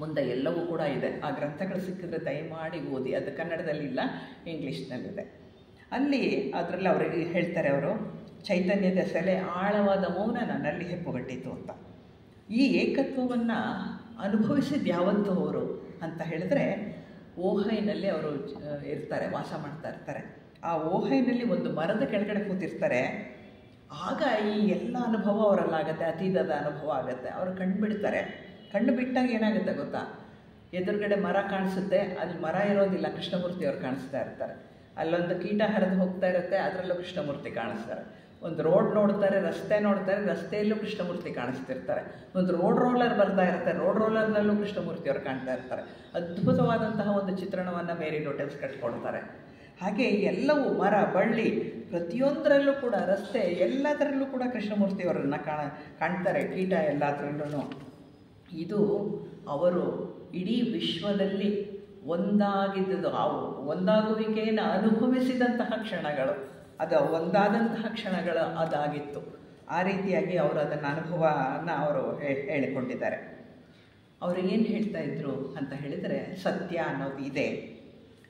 ಮುಂದೆ ಎಲ್ಲವೂ ಕೂಡ ಇದೆ. ಆ ಗ್ರಂಥಗಳು ಸಿಕ್ಕಿದ್ರೆ ದಯಮಾಡಿ ಓದಿ. ಅದು ಕನ್ನಡದಲ್ಲಿಲ್ಲ, ಇಂಗ್ಲೀಷ್ನಲ್ಲಿದೆ. ಅದರಲ್ಲಿ ಅವರಿಗೆ ಹೇಳ್ತಾರೆ, ಅವರು ಚೈತನ್ಯದ ಸೆಲೆ ಆಳವಾದ ಮೌನ ನನ್ನಲ್ಲಿ ಹೆಪ್ಪುಗಟ್ಟಿತು ಅಂತ. ಈ ಏಕತ್ವವನ್ನು ಅನುಭವಿಸಿದ ಯಾವತ್ತೂ ಅವರು ಅಂತ ಹೇಳಿದ್ರೆ, ಓಹೈನಲ್ಲಿ ಅವರು ಇರ್ತಾರೆ, ವಾಸ ಮಾಡ್ತಾ ಇರ್ತಾರೆ. ಆ ಓಹೈನಲ್ಲಿ ಒಂದು ಮರದ ಕೆಳಗಡೆ ಕೂತಿರ್ತಾರೆ. ಆಗ ಈ ಎಲ್ಲ ಅನುಭವ ಅವರಲ್ಲಾಗತ್ತೆ, ಅತೀತದ ಅನುಭವ ಆಗುತ್ತೆ. ಅವರು ಕಣ್ಣು ಬಿಟ್ಟಾಗ ಏನಾಗುತ್ತೆ ಗೊತ್ತಾ, ಎದುರುಗಡೆ ಮರ ಕಾಣಿಸುತ್ತೆ, ಅಲ್ಲಿ ಮರ ಇರೋದಿಲ್ಲ, ಕೃಷ್ಣಮೂರ್ತಿಯವರು ಕಾಣಿಸ್ತಾ ಇರ್ತಾರೆ. ಅಲ್ಲೊಂದು ಕೀಟ ಹರಿದು ಹೋಗ್ತಾ ಇರುತ್ತೆ, ಅದರಲ್ಲೂ ಕೃಷ್ಣಮೂರ್ತಿ ಕಾಣಿಸ್ತಾರೆ. ಒಂದು ರೋಡ್ ನೋಡ್ತಾರೆ, ರಸ್ತೆ ನೋಡ್ತಾರೆ, ರಸ್ತೆಯಲ್ಲೂ ಕೃಷ್ಣಮೂರ್ತಿ ಕಾಣಿಸ್ತಿರ್ತಾರೆ. ಒಂದು ರೋಲರ್ ಬರ್ತಾ ಇರುತ್ತೆ, ರೋಲರ್ನಲ್ಲೂ ಕೃಷ್ಣಮೂರ್ತಿಯವರು ಕಾಣ್ತಾ ಇರ್ತಾರೆ. ಅದ್ಭುತವಾದಂತಹ ಒಂದು ಚಿತ್ರಣವನ್ನು ಮೇರಿ ಲುಟೆನ್ಸ್ ಕಟ್ಕೊಳ್ತಾರೆ. ಹಾಗೆ ಎಲ್ಲವೂ ಮರ ಬಳ್ಳಿ ಪ್ರತಿಯೊಂದರಲ್ಲೂ ಕೂಡ, ರಸ್ತೆ ಎಲ್ಲದರಲ್ಲೂ ಕೂಡ ಕೃಷ್ಣಮೂರ್ತಿಯವರನ್ನು ಕಾಣ್ತಾರೆ, ಕೀಟ ಎಲ್ಲದರಲ್ಲೂ. ಇದು ಅವರು ಇಡೀ ವಿಶ್ವದಲ್ಲಿ ಒಂದಾಗಿದ್ದು, ಒಂದಾಗುವಿಕೆಯನ್ನು ಅನುಭವಿಸಿದಂತಹ ಕ್ಷಣಗಳು, ಅದು ಒಂದಾದಂತಹ ಕ್ಷಣಗಳು ಅದಾಗಿತ್ತು. ಆ ರೀತಿಯಾಗಿ ಅವರು ಅದನ್ನು ಅನುಭವವನ್ನು ಅವರು ಹೇಳಿಕೊಂಡಿದ್ದಾರೆ. ಅವರು ಏನು ಹೇಳ್ತಾ ಇದ್ರು ಅಂತ ಹೇಳಿದರೆ, ಸತ್ಯ ಅನ್ನೋದು ಇದೆ.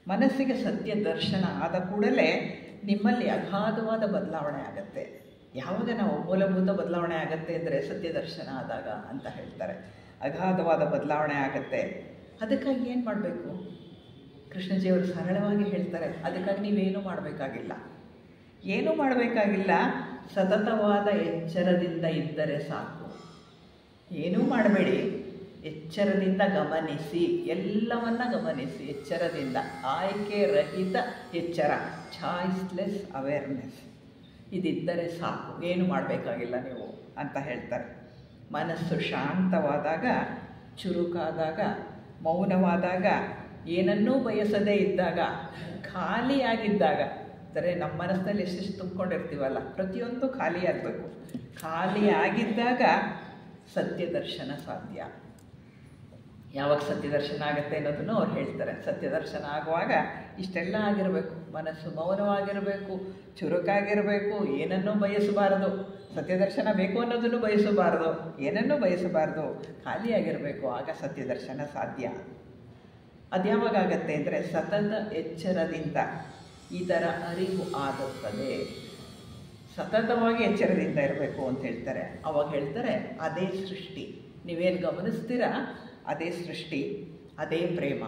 ಮನಸ್ಸಿಗೆ ಸತ್ಯ ದರ್ಶನ ಆದ ಕೂಡಲೇ ನಿಮ್ಮಲ್ಲಿ ಅಗಾಧವಾದ ಬದಲಾವಣೆ ಆಗುತ್ತೆ. ಯಾವಾಗ ನಾವು ಮೂಲಭೂತ ಬದಲಾವಣೆ ಆಗುತ್ತೆ ಅಂದರೆ ಸತ್ಯ ದರ್ಶನ ಆದಾಗ ಅಂತ ಹೇಳ್ತಾರೆ. ಅಗಾಧವಾದ ಬದಲಾವಣೆ ಆಗುತ್ತೆ. ಅದಕ್ಕಾಗಿ ಏನು ಮಾಡಬೇಕು? ಕೃಷ್ಣಜಿಯವರು ಸರಳವಾಗಿ ಹೇಳ್ತಾರೆ, ಅದಕ್ಕಾಗಿ ನೀವೇನೂ ಮಾಡಬೇಕಾಗಿಲ್ಲ, ಸತತವಾದ ಎಚ್ಚರದಿಂದ ಇದ್ದರೆ ಸಾಕು. ಏನೂ ಮಾಡಬೇಡಿ, ಎಚ್ಚರದಿಂದ ಗಮನಿಸಿ, ಎಲ್ಲವನ್ನ ಗಮನಿಸಿ, ಎಚ್ಚರದಿಂದ, ಆಯ್ಕೆ ರಹಿತ ಎಚ್ಚರ, ಚಾಯ್ಸ್ಲೆಸ್ ಅವೇರ್ನೆಸ್. ಇದಿದ್ದರೆ ಸಾಕು, ಏನು ಮಾಡಬೇಕಾಗಿಲ್ಲ ನೀವು ಅಂತ ಹೇಳ್ತಾರೆ. ಮನಸ್ಸು ಶಾಂತವಾದಾಗ, ಚುರುಕಾದಾಗ, ಮೌನವಾದಾಗ, ಏನನ್ನೂ ಬಯಸದೇ ಇದ್ದಾಗ, ಖಾಲಿಯಾಗಿದ್ದಾಗ, ಅಂದರೆ ನಮ್ಮ ಮನಸ್ಸಿನಲ್ಲಿ ಎಷ್ಟೆಷ್ಟು ತುಂಬಿಕೊಂಡಿರ್ತೀವಲ್ಲ, ಪ್ರತಿಯೊಂದು ಖಾಲಿಯಾಗಬೇಕು. ಖಾಲಿಯಾಗಿದ್ದಾಗ ಸತ್ಯ ದರ್ಶನ ಸಾಧ್ಯ. ಯಾವಾಗ ಸತ್ಯ ದರ್ಶನ ಆಗುತ್ತೆ ಅನ್ನೋದನ್ನು ಅವ್ರು ಹೇಳ್ತಾರೆ. ಸತ್ಯ ದರ್ಶನ ಆಗುವಾಗ ಇಷ್ಟೆಲ್ಲ ಆಗಿರಬೇಕು, ಮನಸ್ಸು ಮೌನವಾಗಿರಬೇಕು, ಚುರುಕಾಗಿರಬೇಕು, ಏನನ್ನೂ ಬಯಸಬಾರದು. ಸತ್ಯ ದರ್ಶನ ಬೇಕು ಅನ್ನೋದನ್ನು ಬಯಸಬಾರ್ದು, ಏನನ್ನೂ ಬಯಸಬಾರ್ದು, ಖಾಲಿಯಾಗಿರಬೇಕು. ಆಗ ಸತ್ಯ ದರ್ಶನ ಸಾಧ್ಯ. ಅದು ಯಾವಾಗ ಆಗುತ್ತೆ ಅಂದರೆ, ಸತತ ಎಚ್ಚರದಿಂದ ಇದರ ಅರಿವು ಆಗುತ್ತದೆ. ಸತತವಾಗಿ ಎಚ್ಚರದಿಂದ ಇರಬೇಕು ಅಂತ ಹೇಳ್ತಾರೆ. ಅವಾಗ ಹೇಳ್ತಾರೆ, ಅದೇ ಸೃಷ್ಟಿ. ನೀವೇನು ಗಮನಿಸ್ತೀರಾ ಅದೇ ಸೃಷ್ಟಿ, ಅದೇ ಪ್ರೇಮ.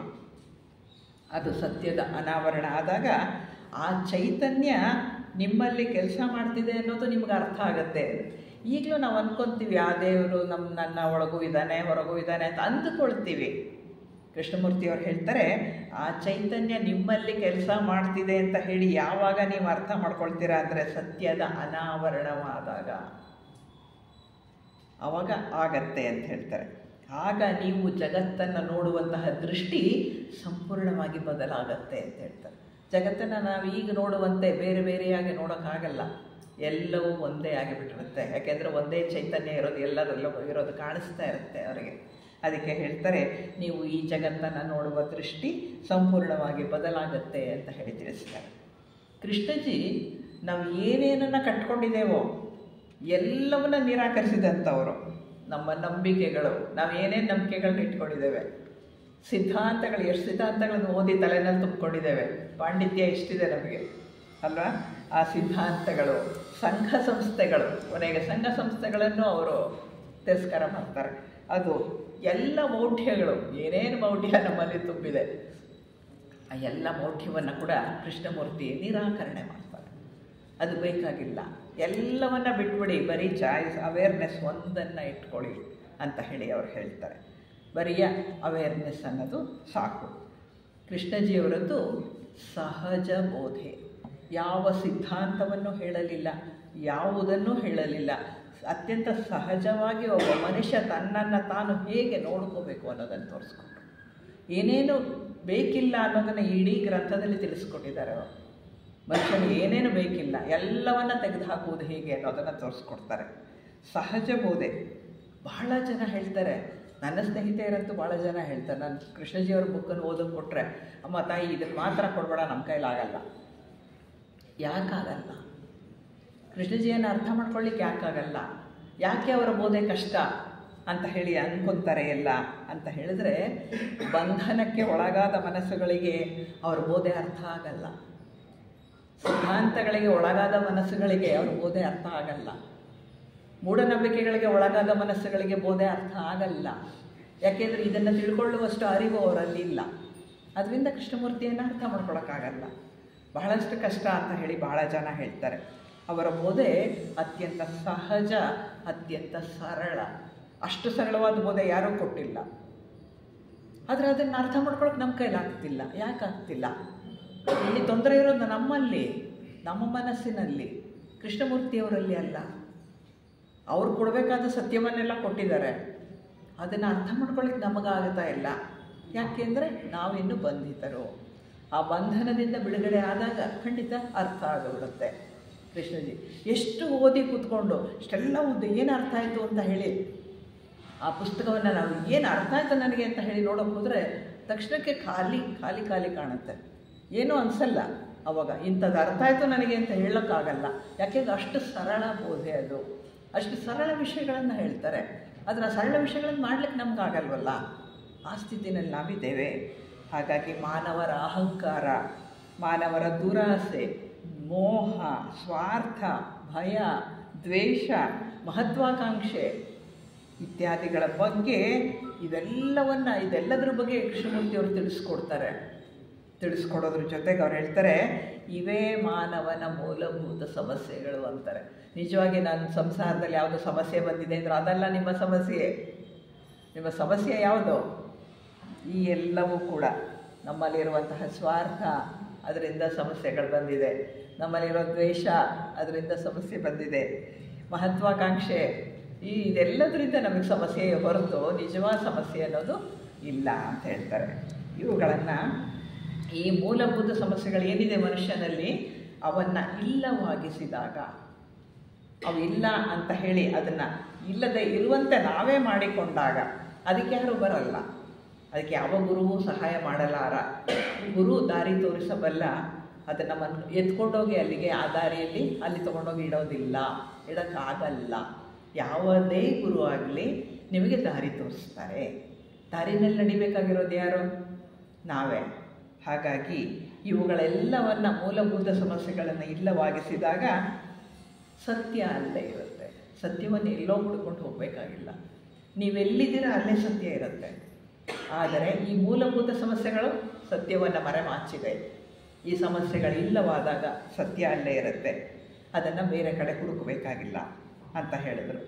ಅದು ಸತ್ಯದ ಅನಾವರಣ ಆದಾಗ ಆ ಚೈತನ್ಯ ನಿಮ್ಮಲ್ಲಿ ಕೆಲಸ ಮಾಡ್ತಿದೆ ಅನ್ನೋದು ನಿಮ್ಗೆ ಅರ್ಥ ಆಗುತ್ತೆ. ಈಗಲೂ ನಾವು ಅಂದ್ಕೊತೀವಿ, ಆ ದೇವರು ನನ್ನ ಒಳಗೂ ಇದ್ದಾನೆ, ಹೊರಗೂ ಇದ್ದಾನೆ ಅಂತ ಅಂದುಕೊಳ್ತೀವಿ. ಕೃಷ್ಣಮೂರ್ತಿಯವರು ಹೇಳ್ತಾರೆ, ಆ ಚೈತನ್ಯ ನಿಮ್ಮಲ್ಲಿ ಕೆಲಸ ಮಾಡ್ತಿದೆ ಅಂತ ಹೇಳಿ ಯಾವಾಗ ನೀವು ಅರ್ಥ ಮಾಡ್ಕೊಳ್ತೀರಾ ಅಂದರೆ, ಸತ್ಯದ ಅನಾವರಣವಾದಾಗ ಆವಾಗ ಆಗತ್ತೆ ಅಂತ ಹೇಳ್ತಾರೆ. ಆಗ ನೀವು ಜಗತ್ತನ್ನು ನೋಡುವಂತಹ ದೃಷ್ಟಿ ಸಂಪೂರ್ಣವಾಗಿ ಬದಲಾಗತ್ತೆ ಅಂತ ಹೇಳ್ತಾರೆ. ಜಗತ್ತನ್ನು ನಾವು ಈಗ ನೋಡುವಂತೆ ಬೇರೆ ಬೇರೆಯಾಗಿ ನೋಡೋಕ್ಕಾಗಲ್ಲ, ಎಲ್ಲವೂ ಒಂದೇ ಆಗಿಬಿಟ್ಟಿರುತ್ತೆ. ಯಾಕೆಂದರೆ ಒಂದೇ ಚೈತನ್ಯ ಇರೋದು, ಎಲ್ಲರಲ್ಲೂ ಇರೋದು ಕಾಣಿಸ್ತಾ ಇರುತ್ತೆ ಅವರಿಗೆ. ಅದಕ್ಕೆ ಹೇಳ್ತಾರೆ, ನೀವು ಈ ಜಗತ್ತನ್ನು ನೋಡುವ ದೃಷ್ಟಿ ಸಂಪೂರ್ಣವಾಗಿ ಬದಲಾಗತ್ತೆ ಅಂತ ಹೇಳಿ ತಿಳಿಸ್ತಾರೆ. ಕೃಷ್ಣಜಿ ನಾವು ಏನೇನನ್ನು ಕಟ್ಕೊಂಡಿದ್ದೇವೋ ಎಲ್ಲವನ್ನ ನಿರಾಕರಿಸಿದಂಥವರು. ನಮ್ಮ ನಂಬಿಕೆಗಳು, ನಾವು ಏನೇನು ನಂಬಿಕೆಗಳನ್ನ ಇಟ್ಕೊಂಡಿದ್ದೇವೆ, ಸಿದ್ಧಾಂತಗಳು, ಎಷ್ಟು ಸಿದ್ಧಾಂತಗಳನ್ನು ಓದಿ ತಲೆನಲ್ಲಿ ತುಂಬಿಕೊಂಡಿದ್ದೇವೆ, ಪಾಂಡಿತ್ಯ ಎಷ್ಟಿದೆ ನಮಗೆ ಅಲ್ವಾ? ಆ ಸಿದ್ಧಾಂತಗಳು, ಸಂಘ ಸಂಸ್ಥೆಗಳು, ಕೊನೆಗೆ ಸಂಘ ಸಂಸ್ಥೆಗಳನ್ನು ಅವರು ತಿರಸ್ಕಾರ ಮಾಡ್ತಾರೆ. ಅದು ಎಲ್ಲ ಮೌಢ್ಯಗಳು, ಏನೇನು ಮೌಢ್ಯ ನಮ್ಮಲ್ಲಿ ತುಂಬಿದೆ, ಆ ಎಲ್ಲ ಮೌಢ್ಯವನ್ನು ಕೂಡ ಕೃಷ್ಣಮೂರ್ತಿ ನಿರಾಕರಣೆ ಮಾಡ್ತಾರೆ. ಅದು ಬೇಕಾಗಿಲ್ಲ, ಎಲ್ಲವನ್ನ ಬಿಟ್ಬಿಡಿ, ಬರೀ ಚಾಯ್ಸ್ ಅವೇರ್ನೆಸ್ ಒಂದನ್ನು ಇಟ್ಕೊಳ್ಳಿ ಅಂತ ಹೇಳಿ ಅವ್ರು ಹೇಳ್ತಾರೆ. ಬರೀ ಅವೇರ್ನೆಸ್ ಅನ್ನೋದು ಸಾಕು. ಕೃಷ್ಣಜಿಯವರದ್ದು ಸಹಜ ಬೋಧೆ, ಯಾವ ಸಿದ್ಧಾಂತವನ್ನು ಹೇಳಲಿಲ್ಲ, ಯಾವುದನ್ನು ಹೇಳಲಿಲ್ಲ. ಅತ್ಯಂತ ಸಹಜವಾಗಿ ಒಬ್ಬ ಮನುಷ್ಯ ತನ್ನನ್ನು ತಾನು ಹೇಗೆ ನೋಡ್ಕೋಬೇಕು ಅನ್ನೋದನ್ನು ತೋರಿಸ್ಕೊಟ್ರು. ಏನೇನು ಬೇಕಿಲ್ಲ ಅನ್ನೋದನ್ನು ಇಡೀ ಗ್ರಂಥದಲ್ಲಿ ತಿಳಿಸ್ಕೊಟ್ಟಿದ್ದಾರೆ ಅವರು. ಮನುಷ್ಯನಿಗೆ ಏನೇನು ಬೇಕಿಲ್ಲ ಎಲ್ಲವನ್ನ ತೆಗೆದುಹಾಕುವುದು ಹೇಗೆ ಅನ್ನೋದನ್ನು ತೋರಿಸ್ಕೊಡ್ತಾರೆ. ಸಹಜ ಬೋಧೆ. ಬಹಳ ಜನ ಹೇಳ್ತಾರೆ, ನನ್ನ ಸ್ನೇಹಿತೆಯರಂತೂ ಭಾಳ ಜನ ಹೇಳ್ತಾರೆ, ನಾನು ಕೃಷ್ಣಜಿಯವ್ರ ಬುಕ್ಕನ್ನು ಓದೋಕೆ ಕೊಟ್ಟರೆ, ಅಮ್ಮ ತಾಯಿ ಇದನ್ನು ಮಾತ್ರ ಕೊಡಬೇಡ, ನಮ್ಮ ಕೈಲಾಗಲ್ಲ. ಯಾಕಾಗಲ್ಲ? ಕೃಷ್ಣಜಿಯನ್ನು ಅರ್ಥ ಮಾಡ್ಕೊಳ್ಳಿಕ್ಕೆ ಯಾಕಾಗಲ್ಲ? ಯಾಕೆ ಅವರ ಬೋಧೆ ಕಷ್ಟ ಅಂತ ಹೇಳಿ ಅನ್ಕೊತಾರೆ ಎಲ್ಲ ಅಂತ ಹೇಳಿದ್ರೆ, ಬಂಧನಕ್ಕೆ ಒಳಗಾದ ಮನಸ್ಸುಗಳಿಗೆ ಅವ್ರ ಬೋಧೆ ಅರ್ಥ ಆಗಲ್ಲ. ಸಿದ್ಧಾಂತಗಳಿಗೆ ಒಳಗಾದ ಮನಸ್ಸುಗಳಿಗೆ ಅವ್ರ ಬೋಧೆ ಅರ್ಥ ಆಗಲ್ಲ. ಮೂಢನಂಬಿಕೆಗಳಿಗೆ ಒಳಗಾದ ಮನಸ್ಸುಗಳಿಗೆ ಬೋಧೆ ಅರ್ಥ ಆಗಲ್ಲ. ಯಾಕೆಂದರೆ ಇದನ್ನು ತಿಳ್ಕೊಳ್ಳುವಷ್ಟು ಅರಿವು ಅವರಲ್ಲಿ ಇಲ್ಲ. ಅದರಿಂದ ಕೃಷ್ಣಮೂರ್ತಿಯನ್ನು ಅರ್ಥ ಮಾಡ್ಕೊಳಕ್ಕಾಗಲ್ಲ. ಬಹಳಷ್ಟು ಕಷ್ಟ ಅಂತ ಹೇಳಿ ಬಹಳ ಜನ ಹೇಳ್ತಾರೆ. ಅವರ ಬೋಧೆ ಅತ್ಯಂತ ಸಹಜ, ಅತ್ಯಂತ ಸರಳ. ಅಷ್ಟು ಸರಳವಾದ ಬೋಧೆ ಯಾರೂ ಕೊಟ್ಟಿಲ್ಲ. ಆದರೆ ಅದನ್ನು ಅರ್ಥ ಮಾಡ್ಕೊಳಕ್ಕೆ ನಮ್ಮ ಕೈಲಾಗ್ತಿಲ್ಲ. ಯಾಕಾಗ್ತಿಲ್ಲ? ಇಲ್ಲಿ ತೊಂದರೆ ಇರೋದು ನಮ್ಮಲ್ಲಿ, ನಮ್ಮ ಮನಸ್ಸಿನಲ್ಲಿ, ಕೃಷ್ಣಮೂರ್ತಿಯವರಲ್ಲಿ ಅಲ್ಲ. ಅವ್ರು ಕೊಡಬೇಕಾದ ಸತ್ಯವನ್ನೆಲ್ಲ ಕೊಟ್ಟಿದ್ದಾರೆ. ಅದನ್ನು ಅರ್ಥ ಮಾಡ್ಕೊಳ್ಳಿಕ್ಕೆ ನಮಗಾಗ್ತಾ ಇಲ್ಲ. ಯಾಕೆಂದರೆ ನಾವಿನ್ನೂ ಬಂಧಿತರು. ಆ ಬಂಧನದಿಂದ ಬಿಡುಗಡೆ ಆದಾಗ ಖಂಡಿತ ಅರ್ಥ ಆಗಿಬಿಡುತ್ತೆ. ಕೃಷ್ಣಜಿ ಎಷ್ಟು ಓದಿ ಕೂತ್ಕೊಂಡು ಇಷ್ಟೆಲ್ಲ ಓದಿ ಏನು ಅರ್ಥ ಆಯಿತು ಅಂತ ಹೇಳಿ ಆ ಪುಸ್ತಕವನ್ನು ನಾವು ಏನು ಅರ್ಥ ಆಯಿತು ನನಗೆ ಅಂತ ಹೇಳಿ ನೋಡೋಕೆ ಹೋದರೆ ತಕ್ಷಣಕ್ಕೆ ಖಾಲಿ ಖಾಲಿ ಖಾಲಿ ಕಾಣುತ್ತೆ. ಏನೂ ಅನಿಸಲ್ಲ. ಅವಾಗ ಇಂಥದ್ದು ಅರ್ಥ ಆಯಿತು ನನಗೆ ಅಂತ ಹೇಳೋಕ್ಕಾಗಲ್ಲ. ಯಾಕೆಂದರೆ ಅಷ್ಟು ಸರಳ ಬೋಧೆ ಅದು. ಅಷ್ಟು ಸರಳ ವಿಷಯಗಳನ್ನು ಹೇಳ್ತಾರೆ. ಆದರೆ ಆ ಸರಳ ವಿಷಯಗಳನ್ನು ಮಾಡಲಿಕ್ಕೆ ನಮಗಾಗಲ್ವಲ್ಲ. ಆ ಸ್ಥಿತಿನಲ್ಲಿ ನಾವಿದ್ದೇವೆ. ಹಾಗಾಗಿ ಮಾನವರ ಅಹಂಕಾರ, ಮಾನವರ ದುರಾಸೆ, ಮೋಹ, ಸ್ವಾರ್ಥ, ಭಯ, ದ್ವೇಷ, ಮಹತ್ವಾಕಾಂಕ್ಷೆ ಇತ್ಯಾದಿಗಳ ಬಗ್ಗೆ ಇದೆಲ್ಲದರ ಬಗ್ಗೆ ಕೃಷ್ಣಮೂರ್ತಿಯವರು ತಿಳಿಸ್ಕೊಡ್ತಾರೆ. ತಿಳಿಸ್ಕೊಡೋದ್ರ ಜೊತೆಗೆ ಅವ್ರು ಹೇಳ್ತಾರೆ, ಇವೇ ಮಾನವನ ಮೂಲಭೂತ ಸಮಸ್ಯೆಗಳು ಅಂತಾರೆ. ನಿಜವಾಗಿ ನನ್ನ ಸಂಸಾರದಲ್ಲಿ ಯಾವುದೋ ಸಮಸ್ಯೆ ಬಂದಿದೆ ಅಂದರೆ ಅದಲ್ಲ ನಿಮ್ಮ ಸಮಸ್ಯೆ. ನಿಮ್ಮ ಸಮಸ್ಯೆ ಯಾವುದು? ಈ ಎಲ್ಲವೂ ಕೂಡ ನಮ್ಮಲ್ಲಿರುವಂತಹ ಸ್ವಾರ್ಥ, ಅದರಿಂದ ಸಮಸ್ಯೆಗಳು ಬಂದಿದೆ. ನಮ್ಮಲ್ಲಿರೋ ದ್ವೇಷ, ಅದರಿಂದ ಸಮಸ್ಯೆ ಬಂದಿದೆ. ಮಹತ್ವಾಕಾಂಕ್ಷೆ, ಇದೆಲ್ಲದರಿಂದ ನಮಗೆ ಸಮಸ್ಯೆ ಹೊರತು ನಿಜವಾದ ಸಮಸ್ಯೆ ಅನ್ನೋದು ಇಲ್ಲ ಅಂತ ಹೇಳ್ತಾರೆ. ಇವುಗಳನ್ನು, ಈ ಮೂಲಭೂತ ಸಮಸ್ಯೆಗಳು ಏನಿದೆ ಮನುಷ್ಯನಲ್ಲಿ, ಅವನ್ನು ಇಲ್ಲವಾಗಿಸಿದಾಗ, ಅವು ಇಲ್ಲ ಅಂತ ಹೇಳಿ ಅದನ್ನು ಇಲ್ಲದೆ ಇರುವಂತೆ ನಾವೇ ಮಾಡಿಕೊಂಡಾಗ ಅದಕ್ಕೆ ಯಾರೂ ಬರಲ್ಲ. ಅದಕ್ಕೆ ಯಾವ ಗುರುವೂ ಸಹಾಯ ಮಾಡಲಾರ. ಗುರು ದಾರಿ ತೋರಿಸಬಲ್ಲ. ಅದನ್ನು ಎತ್ಕೊಂಡೋಗಿ ಅಲ್ಲಿಗೆ ಆ ದಾರಿಯಲ್ಲಿ ಅಲ್ಲಿ ತೊಗೊಂಡೋಗಿ ಇಡೋದಿಲ್ಲ, ಇಡೋಕ್ಕಾಗಲ್ಲ. ಯಾವುದೇ ಗುರು ಆಗಲಿ ನಿಮಗೆ ದಾರಿ ತೋರಿಸ್ತಾರೆ. ದಾರಿನಲ್ಲಿ ನಡಿಬೇಕಾಗಿರೋದು ಯಾರು? ನಾವೇ. ಹಾಗಾಗಿ ಇವುಗಳೆಲ್ಲವನ್ನು, ಮೂಲಭೂತ ಸಮಸ್ಯೆಗಳನ್ನು ಇಲ್ಲವಾಗಿಸಿದಾಗ ಸತ್ಯ ಅಲ್ಲೇ ಇರುತ್ತೆ. ಸತ್ಯವನ್ನು ಎಲ್ಲೋ ಹುಡ್ಕೊಂಡು ಹೋಗಬೇಕಾಗಿಲ್ಲ. ನೀವೆಲ್ಲಿದ್ದೀರ ಅಲ್ಲೇ ಸತ್ಯ ಇರುತ್ತೆ. ಆದರೆ ಈ ಮೂಲಭೂತ ಸಮಸ್ಯೆಗಳು ಸತ್ಯವನ್ನು ಮರೆಮಾಚಿದೆ. ಈ ಸಮಸ್ಯೆಗಳು ಇಲ್ಲವಾದಾಗ ಸತ್ಯ ಅಲ್ಲೇ ಇರುತ್ತೆ. ಅದನ್ನು ಬೇರೆ ಕಡೆ ಹುಡುಕಬೇಕಾಗಿಲ್ಲ ಅಂತ ಹೇಳಿದರು.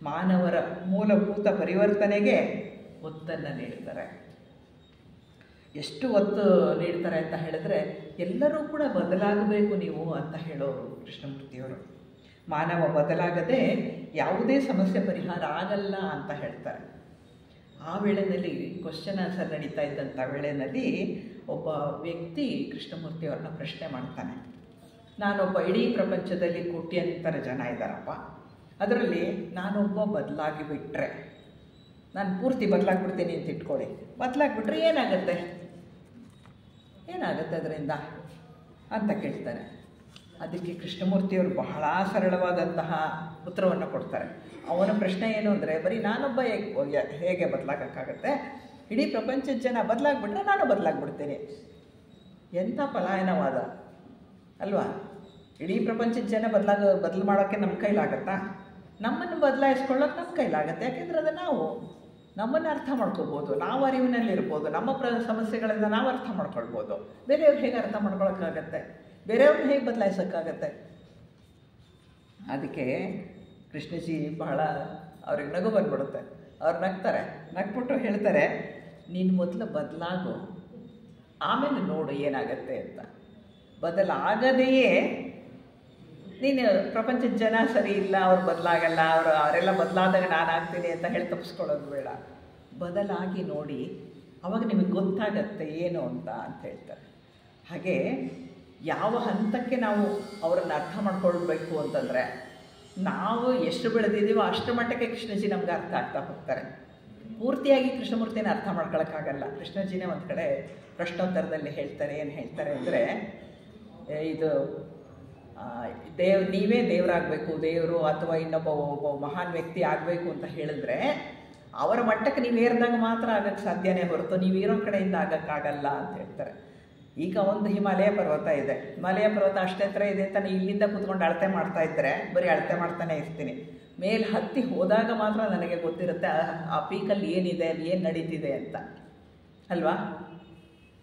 ಮಾನವರ ಮೂಲಭೂತ ಪರಿವರ್ತನೆಗೆ ಒತ್ತನ್ನು ನೀಡ್ತಾರೆ. ಎಷ್ಟು ಒತ್ತು ನೀಡ್ತಾರೆ ಅಂತ ಹೇಳಿದ್ರೆ, ಎಲ್ಲರೂ ಕೂಡ ಬದಲಾಗಬೇಕು ನೀವು ಅಂತ ಹೇಳೋರು ಕೃಷ್ಣಮೂರ್ತಿಯವರು. ಮಾನವ ಬದಲಾಗದೆ ಯಾವುದೇ ಸಮಸ್ಯೆ ಪರಿಹಾರ ಆಗಲ್ಲ ಅಂತ ಹೇಳ್ತಾರೆ. ಆ ವೇಳೆಯಲ್ಲಿ ಕ್ವಶನ್ ಆನ್ಸರ್ ನಡೀತಾ ಇದ್ದಂಥ ವೇಳೆಯಲ್ಲಿ ಒಬ್ಬ ವ್ಯಕ್ತಿ ಕೃಷ್ಣಮೂರ್ತಿಯವ್ರನ್ನ ಪ್ರಶ್ನೆ ಮಾಡ್ತಾನೆ. ನಾನೊಬ್ಬ, ಇಡೀ ಪ್ರಪಂಚದಲ್ಲಿ ಕೋಟ್ಯಂತರ ಜನ ಇದ್ದಾರಪ್ಪ, ಅದರಲ್ಲಿ ನಾನೊಬ್ಬ ಬದಲಾಗಿ ಬಿಟ್ಟರೆ, ನಾನು ಪೂರ್ತಿ ಬದಲಾಗ್ಬಿಡ್ತೀನಿ ಅಂತ ಇಟ್ಕೊಳ್ಳಿ, ಬದಲಾಗ್ಬಿಟ್ರೆ ಏನಾಗುತ್ತೆ ಅದರಿಂದ ಅಂತ ಕೇಳ್ತಾನೆ. ಅದಕ್ಕೆ ಕೃಷ್ಣಮೂರ್ತಿಯವರು ಬಹಳ ಸರಳವಾದಂತಹ ಉತ್ತರವನ್ನು ಕೊಡ್ತಾರೆ. ಅವನ ಪ್ರಶ್ನೆ ಏನು ಅಂದರೆ, ಬರೀ ನಾನೊಬ್ಬ ಹೇಗೆ ಬದಲಾಗೋಕ್ಕಾಗತ್ತೆ? ಇಡೀ ಪ್ರಪಂಚದ ಜನ ಬದಲಾಗ್ಬಿಟ್ರೆ ನಾನು ಬದಲಾಗ್ಬಿಡ್ತೀನಿ. ಎಂಥ ಪಲಾಯನವಾದ ಅಲ್ವಾ? ಇಡೀ ಪ್ರಪಂಚದ ಜನ ಬದಲು ಮಾಡೋಕ್ಕೆ ನಮ್ಮ ಕೈಲಾಗತ್ತಾ? ನಮ್ಮನ್ನು ಬದಲಾಯಿಸ್ಕೊಳ್ಳೋಕೆ ನಮ್ಮ ಕೈಲಾಗತ್ತೆ. ಯಾಕೆಂದರೆ ಅದು ನಾವು ನಮ್ಮನ್ನು ಅರ್ಥ ಮಾಡ್ಕೋಬೋದು, ನಾವು ಅರಿವಿನಲ್ಲಿರ್ಬೋದು, ನಮ್ಮ ಸಮಸ್ಯೆಗಳಿಂದ ನಾವು ಅರ್ಥ ಮಾಡ್ಕೊಳ್ಬೋದು. ಬೇರೆಯವ್ರು ಹೇಗೆ ಅರ್ಥ ಮಾಡ್ಕೊಳಕ್ಕಾಗತ್ತೆ? ಬೇರೆಯವ್ರನ್ನ ಹೇಗೆ ಬದಲಾಯಿಸೋಕ್ಕಾಗತ್ತೆ? ಅದಕ್ಕೆ ಕೃಷ್ಣಜಿ ಬಹಳ ಅವ್ರಿಗೆ ನಗು ಬಂದ್ಬಿಡುತ್ತೆ. ಅವ್ರು ನಗ್ತಾರೆ, ನಗ್ಬಿಟ್ಟು ಹೇಳ್ತಾರೆ, ನೀನು ಮೊದಲು ಬದಲಾಗು, ಆಮೇಲೆ ನೋಡು ಏನಾಗತ್ತೆ ಅಂತ. ಬದಲಾಗದೆಯೇ ನೀನು ಪ್ರಪಂಚದ ಜನ ಸರಿ ಇಲ್ಲ, ಅವ್ರು ಬದಲಾಗಲ್ಲ, ಅವರೆಲ್ಲ ಬದಲಾದಾಗ ನಾನು ಆಗ್ತೀನಿ ಅಂತ ಹೇಳಿ ತಪ್ಪಿಸ್ಕೊಳ್ಳೋದು ಬೇಡ. ಬದಲಾಗಿ ನೋಡಿ, ಆವಾಗ ನಿಮಗೆ ಗೊತ್ತಾಗತ್ತೆ ಏನು ಅಂತ ಹೇಳ್ತಾರೆ. ಹಾಗೆ ಯಾವ ಹಂತಕ್ಕೆ ನಾವು ಅವರನ್ನು ಅರ್ಥ ಮಾಡ್ಕೊಳ್ಬೇಕು ಅಂತಂದರೆ, ನಾವು ಎಷ್ಟು ಬೆಳೆದಿದ್ದೀವೋ ಅಷ್ಟು ಮಟ್ಟಕ್ಕೆ ಕೃಷ್ಣಜಿ ನಮ್ಗೆ ಅರ್ಥ ಆಗ್ತಾ ಹೋಗ್ತಾರೆ. ಪೂರ್ತಿಯಾಗಿ ಕೃಷ್ಣಮೂರ್ತಿನ ಅರ್ಥ ಮಾಡ್ಕೊಳಕ್ಕಾಗಲ್ಲ. ಕೃಷ್ಣಜಿನೇ ಒಂದು ಕಡೆ ಪ್ರಶ್ನೋತ್ತರದಲ್ಲಿ ಹೇಳ್ತಾರೆ, ಏನು ಹೇಳ್ತಾರೆ ಅಂದರೆ, ಇದು ನೀವೇ ದೇವರಾಗಬೇಕು, ದೇವರು ಅಥವಾ ಒಬ್ಬ ಮಹಾನ್ ವ್ಯಕ್ತಿ ಆಗಬೇಕು ಅಂತ ಹೇಳಿದ್ರೆ ಅವರ ಮಟ್ಟಕ್ಕೆ ನೀವು ಏರಿದಾಗ ಮಾತ್ರ ಆಗಕ್ಕೆ ಸಾಧ್ಯನೇ ಹೊರತು ನೀವು ಇರೋ ಕಡೆಯಿಂದ ಆಗೋಕ್ಕಾಗಲ್ಲ ಅಂತ ಹೇಳ್ತಾರೆ. ಈಗ ಒಂದು ಹಿಮಾಲಯ ಪರ್ವತ ಇದೆ, ಹಿಮಾಲಯ ಪರ್ವತ ಅಷ್ಟೇ ಎತ್ತರ ಇದೆ ಅಂತ ಇಲ್ಲಿಂದ ಕೂತ್ಕೊಂಡು ಅಳತೆ ಮಾಡ್ತಾ ಇದ್ದರೆ ಬರೀ ಅಳತೆ ಮಾಡ್ತಾನೆ ಇರ್ತೀನಿ. ಮೇಲೆ ಹತ್ತಿ ಹೋದಾಗ ಮಾತ್ರ ನನಗೆ ಗೊತ್ತಿರುತ್ತೆ ಆ ಪೀಕಲ್ಲಿ ಏನಿದೆ, ಅಲ್ಲಿ ಏನು ನಡೀತಿದೆ ಅಂತ ಅಲ್ವಾ.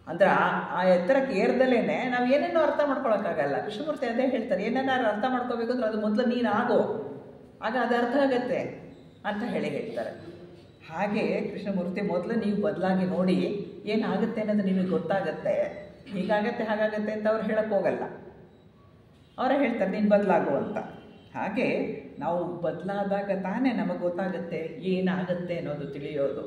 ಅಂದರೆ ಆ ಎತ್ತರಕ್ಕೆ ಏರ್ದಲೇ ನಾವು ಏನೇನೋ ಅರ್ಥ ಮಾಡ್ಕೊಳಕ್ಕಾಗಲ್ಲ. ಕೃಷ್ಣಮೂರ್ತಿ ಅದೇ ಹೇಳ್ತಾರೆ, ಏನೇನಾದ್ರು ಅರ್ಥ ಮಾಡ್ಕೋಬೇಕು ಅಂದ್ರೆ ಅದು ಮೊದಲು ನೀನು ಆಗೋ, ಆಗ ಅದು ಅರ್ಥ ಆಗತ್ತೆ ಅಂತ ಹೇಳ್ತಾರೆ. ಹಾಗೆ ಕೃಷ್ಣಮೂರ್ತಿ ಮೊದಲು ನೀವು ಬದಲಾಗಿ ನೋಡಿ ಏನಾಗುತ್ತೆ ಅನ್ನೋದು ನಿಮಗೆ ಗೊತ್ತಾಗತ್ತೆ, ಹೀಗಾಗತ್ತೆ ಹಾಗಾಗತ್ತೆ ಅಂತ ಅವ್ರು ಹೇಳಕ್ಕೆ ಹೋಗಲ್ಲ. ಅವರೇ ಹೇಳ್ತಾರೆ ನೀನು ಬದಲಾಗು ಅಂತ. ಹಾಗೆ ನಾವು ಬದಲಾದಾಗ ತಾನೇ ನಮಗೆ ಗೊತ್ತಾಗುತ್ತೆ ಏನಾಗುತ್ತೆ ಅನ್ನೋದು ತಿಳಿಯೋದು.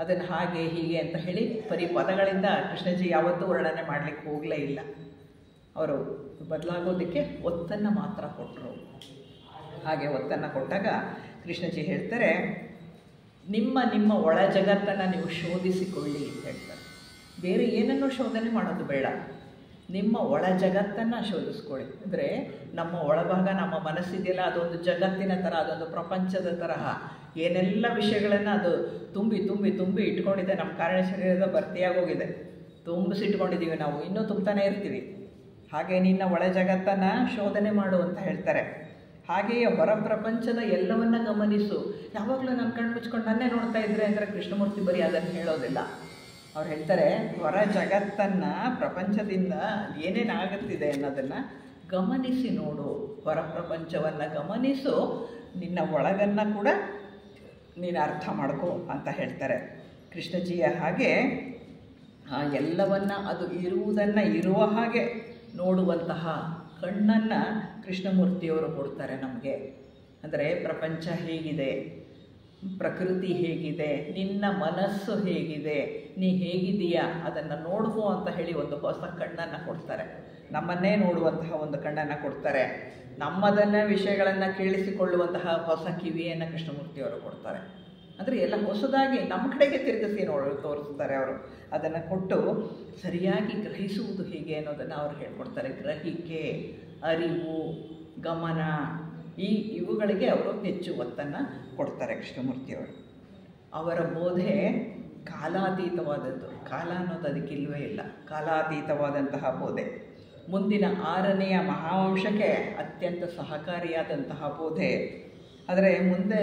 ಅದನ್ನು ಹಾಗೆ ಹೀಗೆ ಅಂತ ಹೇಳಿ ಬರೀ ಪದಗಳಿಂದ ಕೃಷ್ಣಜಿ ಯಾವತ್ತೂ ವರ್ಣನೆ ಮಾಡಲಿಕ್ಕೆ ಹೋಗಲೇ ಇಲ್ಲ. ಅವರು ಬದಲಾಗೋದಕ್ಕೆ ಒತ್ತನ್ನು ಮಾತ್ರ ಕೊಟ್ಟರು. ಹಾಗೆ ಒತ್ತನ್ನು ಕೊಟ್ಟಾಗ ಕೃಷ್ಣಜಿ ಹೇಳ್ತಾರೆ, ನಿಮ್ಮ ಒಳ ಜಗತ್ತನ್ನು ನೀವು ಶೋಧಿಸಿಕೊಳ್ಳಿ ಅಂತ ಹೇಳ್ತಾರೆ. ಬೇರೆ ಏನನ್ನೂ ಶೋಧನೆ ಮಾಡೋದು ಬೇಡ, ನಿಮ್ಮ ಒಳ ಜಗತ್ತನ್ನು ಶೋಧಿಸ್ಕೊಳ್ಳಿ. ಅಂದರೆ ನಮ್ಮ ಒಳಭಾಗ, ನಮ್ಮ ಮನಸ್ಸಿದೆಯಲ್ಲ, ಅದೊಂದು ಜಗತ್ತಿನ ಥರ, ಅದೊಂದು ಪ್ರಪಂಚದ ತರಹ ಏನೆಲ್ಲ ವಿಷಯಗಳನ್ನು ಅದು ತುಂಬಿ ತುಂಬಿ ತುಂಬಿ ಇಟ್ಕೊಂಡಿದೆ. ನಮ್ಮ ಕಾರಣ ಶರೀರದ ಭರ್ತಿಯಾಗೋಗಿದೆ, ತುಂಬಿಸಿಟ್ಕೊಂಡಿದ್ದೀವಿ, ನಾವು ಇನ್ನೂ ತುಂಬ್ತಾನೆ ಇರ್ತೀವಿ. ಹಾಗೆ ನಿನ್ನ ಒಳ ಜಗತ್ತನ್ನು ಶೋಧನೆ ಮಾಡು ಅಂತ ಹೇಳ್ತಾರೆ. ಹಾಗೆಯೇ ಹೊರ ಪ್ರಪಂಚದ ಎಲ್ಲವನ್ನ ಗಮನಿಸು. ಯಾವಾಗಲೂ ನನ್ನ ಕಣ್ಣು ಮುಚ್ಕೊಂಡು ನನ್ನೇ ನೋಡ್ತಾ ಇದ್ರೆ ಅಂದರೆ ಕೃಷ್ಣಮೂರ್ತಿ ಬರೀ ಅದನ್ನು ಹೇಳೋದಿಲ್ಲ. ಅವ್ರು ಹೇಳ್ತಾರೆ, ಹೊರ ಜಗತ್ತನ್ನು, ಪ್ರಪಂಚದಿಂದ ಏನೇನಾಗುತ್ತಿದೆ ಅನ್ನೋದನ್ನು ಗಮನಿಸಿ ನೋಡು, ಹೊರ ಪ್ರಪಂಚವನ್ನು ಗಮನಿಸು, ನಿನ್ನ ಒಳಗನ್ನು ಕೂಡ ನೀನು ಅರ್ಥ ಮಾಡ್ಕೋ ಅಂತ ಹೇಳ್ತಾರೆ ಕೃಷ್ಣಜಿಯ. ಹಾಗೆ ಎಲ್ಲವನ್ನ ಅದು ಇರುವುದನ್ನು ಇರುವ ಹಾಗೆ ನೋಡುವಂತಹ ಕಣ್ಣನ್ನು ಕೃಷ್ಣಮೂರ್ತಿಯವರು ಕೊಡ್ತಾರೆ ನಮಗೆ. ಅಂದರೆ ಪ್ರಪಂಚ ಹೇಗಿದೆ, ಪ್ರಕೃತಿ ಹೇಗಿದೆ, ನಿನ್ನ ಮನಸ್ಸು ಹೇಗಿದೆ, ನೀ ಹೇಗಿದೆಯಾ ಅದನ್ನು ನೋಡುವ ಅಂತ ಹೇಳಿ ಒಂದು ಹೊಸ ಕಣ್ಣನ್ನು ಕೊಡ್ತಾರೆ. ನಮ್ಮನ್ನೇ ನೋಡುವಂತಹ ಒಂದು ಕಣ್ಣನ್ನು ಕೊಡ್ತಾರೆ. ನಮ್ಮದನ್ನೇ ವಿಷಯಗಳನ್ನು ಕೇಳಿಸಿಕೊಳ್ಳುವಂತಹ ಹೊಸ ಕಿವಿಯನ್ನು ಕೃಷ್ಣಮೂರ್ತಿಯವರು ಕೊಡ್ತಾರೆ. ಅಂದರೆ ಎಲ್ಲ ಹೊಸದಾಗಿ ನಮ್ಮ ಕಡೆಗೆ ತಿರುಗಿಸಿ ತೋರಿಸ್ತಾರೆ ಅವರು. ಅದನ್ನು ಕೊಟ್ಟು ಸರಿಯಾಗಿ ಗ್ರಹಿಸುವುದು ಹೇಗೆ ಅನ್ನೋದನ್ನು ಅವರು ಹೇಳ್ಕೊಡ್ತಾರೆ. ಗ್ರಹಿಕೆ, ಅರಿವು, ಗಮನ, ಇವುಗಳಿಗೆ ಅವರು ಹೆಚ್ಚು ಒತ್ತನ್ನು ಕೊಡ್ತಾರೆ ಕೃಷ್ಣಮೂರ್ತಿಯವರು. ಅವರ ಬೋಧೆ ಕಾಲಾತೀತವಾದದ್ದು. ಕಾಲ ಅನ್ನೋದು ಅದಕ್ಕಿಲ್ವೇ ಇಲ್ಲ, ಕಾಲಾತೀತವಾದಂತಹ ಬೋಧೆ. ಮುಂದಿನ 6ನೆಯ ಮಹಾವಂಶಕ್ಕೆ ಅತ್ಯಂತ ಸಹಕಾರಿಯಾದಂತಹ ಬೋಧೆ. ಆದರೆ ಮುಂದೆ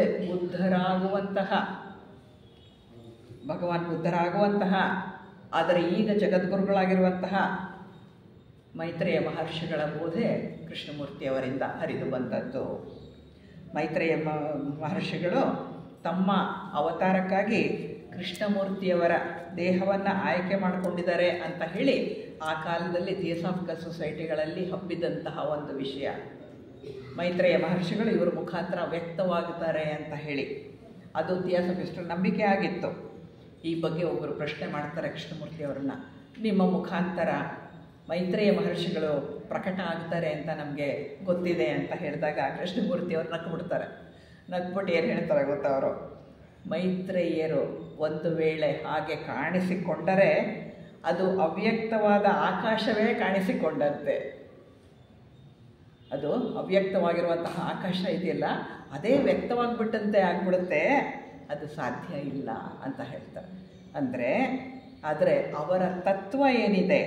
ಭಗವಾನ್ ಬುದ್ಧರಾಗುವಂತಹ, ಆದರೆ ಈಗ ಜಗದ್ಗುರುಗಳಾಗಿರುವಂತಹ ಮೈತ್ರೇಯ ಮಹರ್ಷಿಗಳ ಬೋಧೆ ಕೃಷ್ಣಮೂರ್ತಿಯವರಿಂದ ಹರಿದು ಬಂದದ್ದು. ಮೈತ್ರೇಯ ಮಹರ್ಷಿಗಳು ತಮ್ಮ ಅವತಾರಕ್ಕಾಗಿ ಕೃಷ್ಣಮೂರ್ತಿಯವರ ದೇಹವನ್ನು ಆಯ್ಕೆ ಮಾಡಿಕೊಂಡಿದ್ದಾರೆ ಅಂತ ಹೇಳಿ ಆ ಕಾಲದಲ್ಲಿ ಥಿಯೋಸಾಫಿಕಲ್ ಸೊಸೈಟಿಗಳಲ್ಲಿ ಹಬ್ಬಿದಂತಹ ಒಂದು ವಿಷಯ. ಮೈತ್ರೇಯ ಮಹರ್ಷಿಗಳು ಇವರು ಮುಖಾಂತರ ವ್ಯಕ್ತವಾಗುತ್ತಾರೆ ಅಂತ ಹೇಳಿ ಅದು ಥಿಯೋಸಾಫಿಸ್ಟರ ನಂಬಿಕೆ ಆಗಿತ್ತು. ಈ ಬಗ್ಗೆ ಒಬ್ಬರು ಪ್ರಶ್ನೆ ಮಾಡ್ತಾರೆ ಕೃಷ್ಣಮೂರ್ತಿಯವರನ್ನ, ನಿಮ್ಮ ಮುಖಾಂತರ ಮೈತ್ರೇಯ ಮಹರ್ಷಿಗಳು ಪ್ರಕಟ ಆಗ್ತಾರೆ ಅಂತ ನಮಗೆ ಗೊತ್ತಿದೆ ಅಂತ ಹೇಳಿದಾಗ ಕೃಷ್ಣಮೂರ್ತಿಯವರು ನಕ್ಬಿಡ್ತಾರೆ. ನಕ್ಬಿಟ್ಟು ಏನು ಹೇಳ್ತಾರೆ ಗೊತ್ತಾ ಅವರು, ಮೈತ್ರೇಯರು ಒಂದು ವೇಳೆ ಹಾಗೆ ಕಾಣಿಸಿಕೊಂಡರೆ ಅದು ಅವ್ಯಕ್ತವಾದ ಆಕಾಶವೇ ಕಾಣಿಸಿಕೊಂಡಂತೆ. ಅದು ಅವ್ಯಕ್ತವಾಗಿರುವಂತಹ ಆಕಾಶ ಇದೆಯಲ್ಲ, ಅದೇ ವ್ಯಕ್ತವಾಗಿಬಿಟ್ಟಂತೆ ಆಗಿಬಿಡುತ್ತೆ, ಅದು ಸಾಧ್ಯ ಇಲ್ಲ ಅಂತ ಹೇಳ್ತಾರೆ. ಆದರೆ ಅವರ ತತ್ವ ಏನಿದೆ,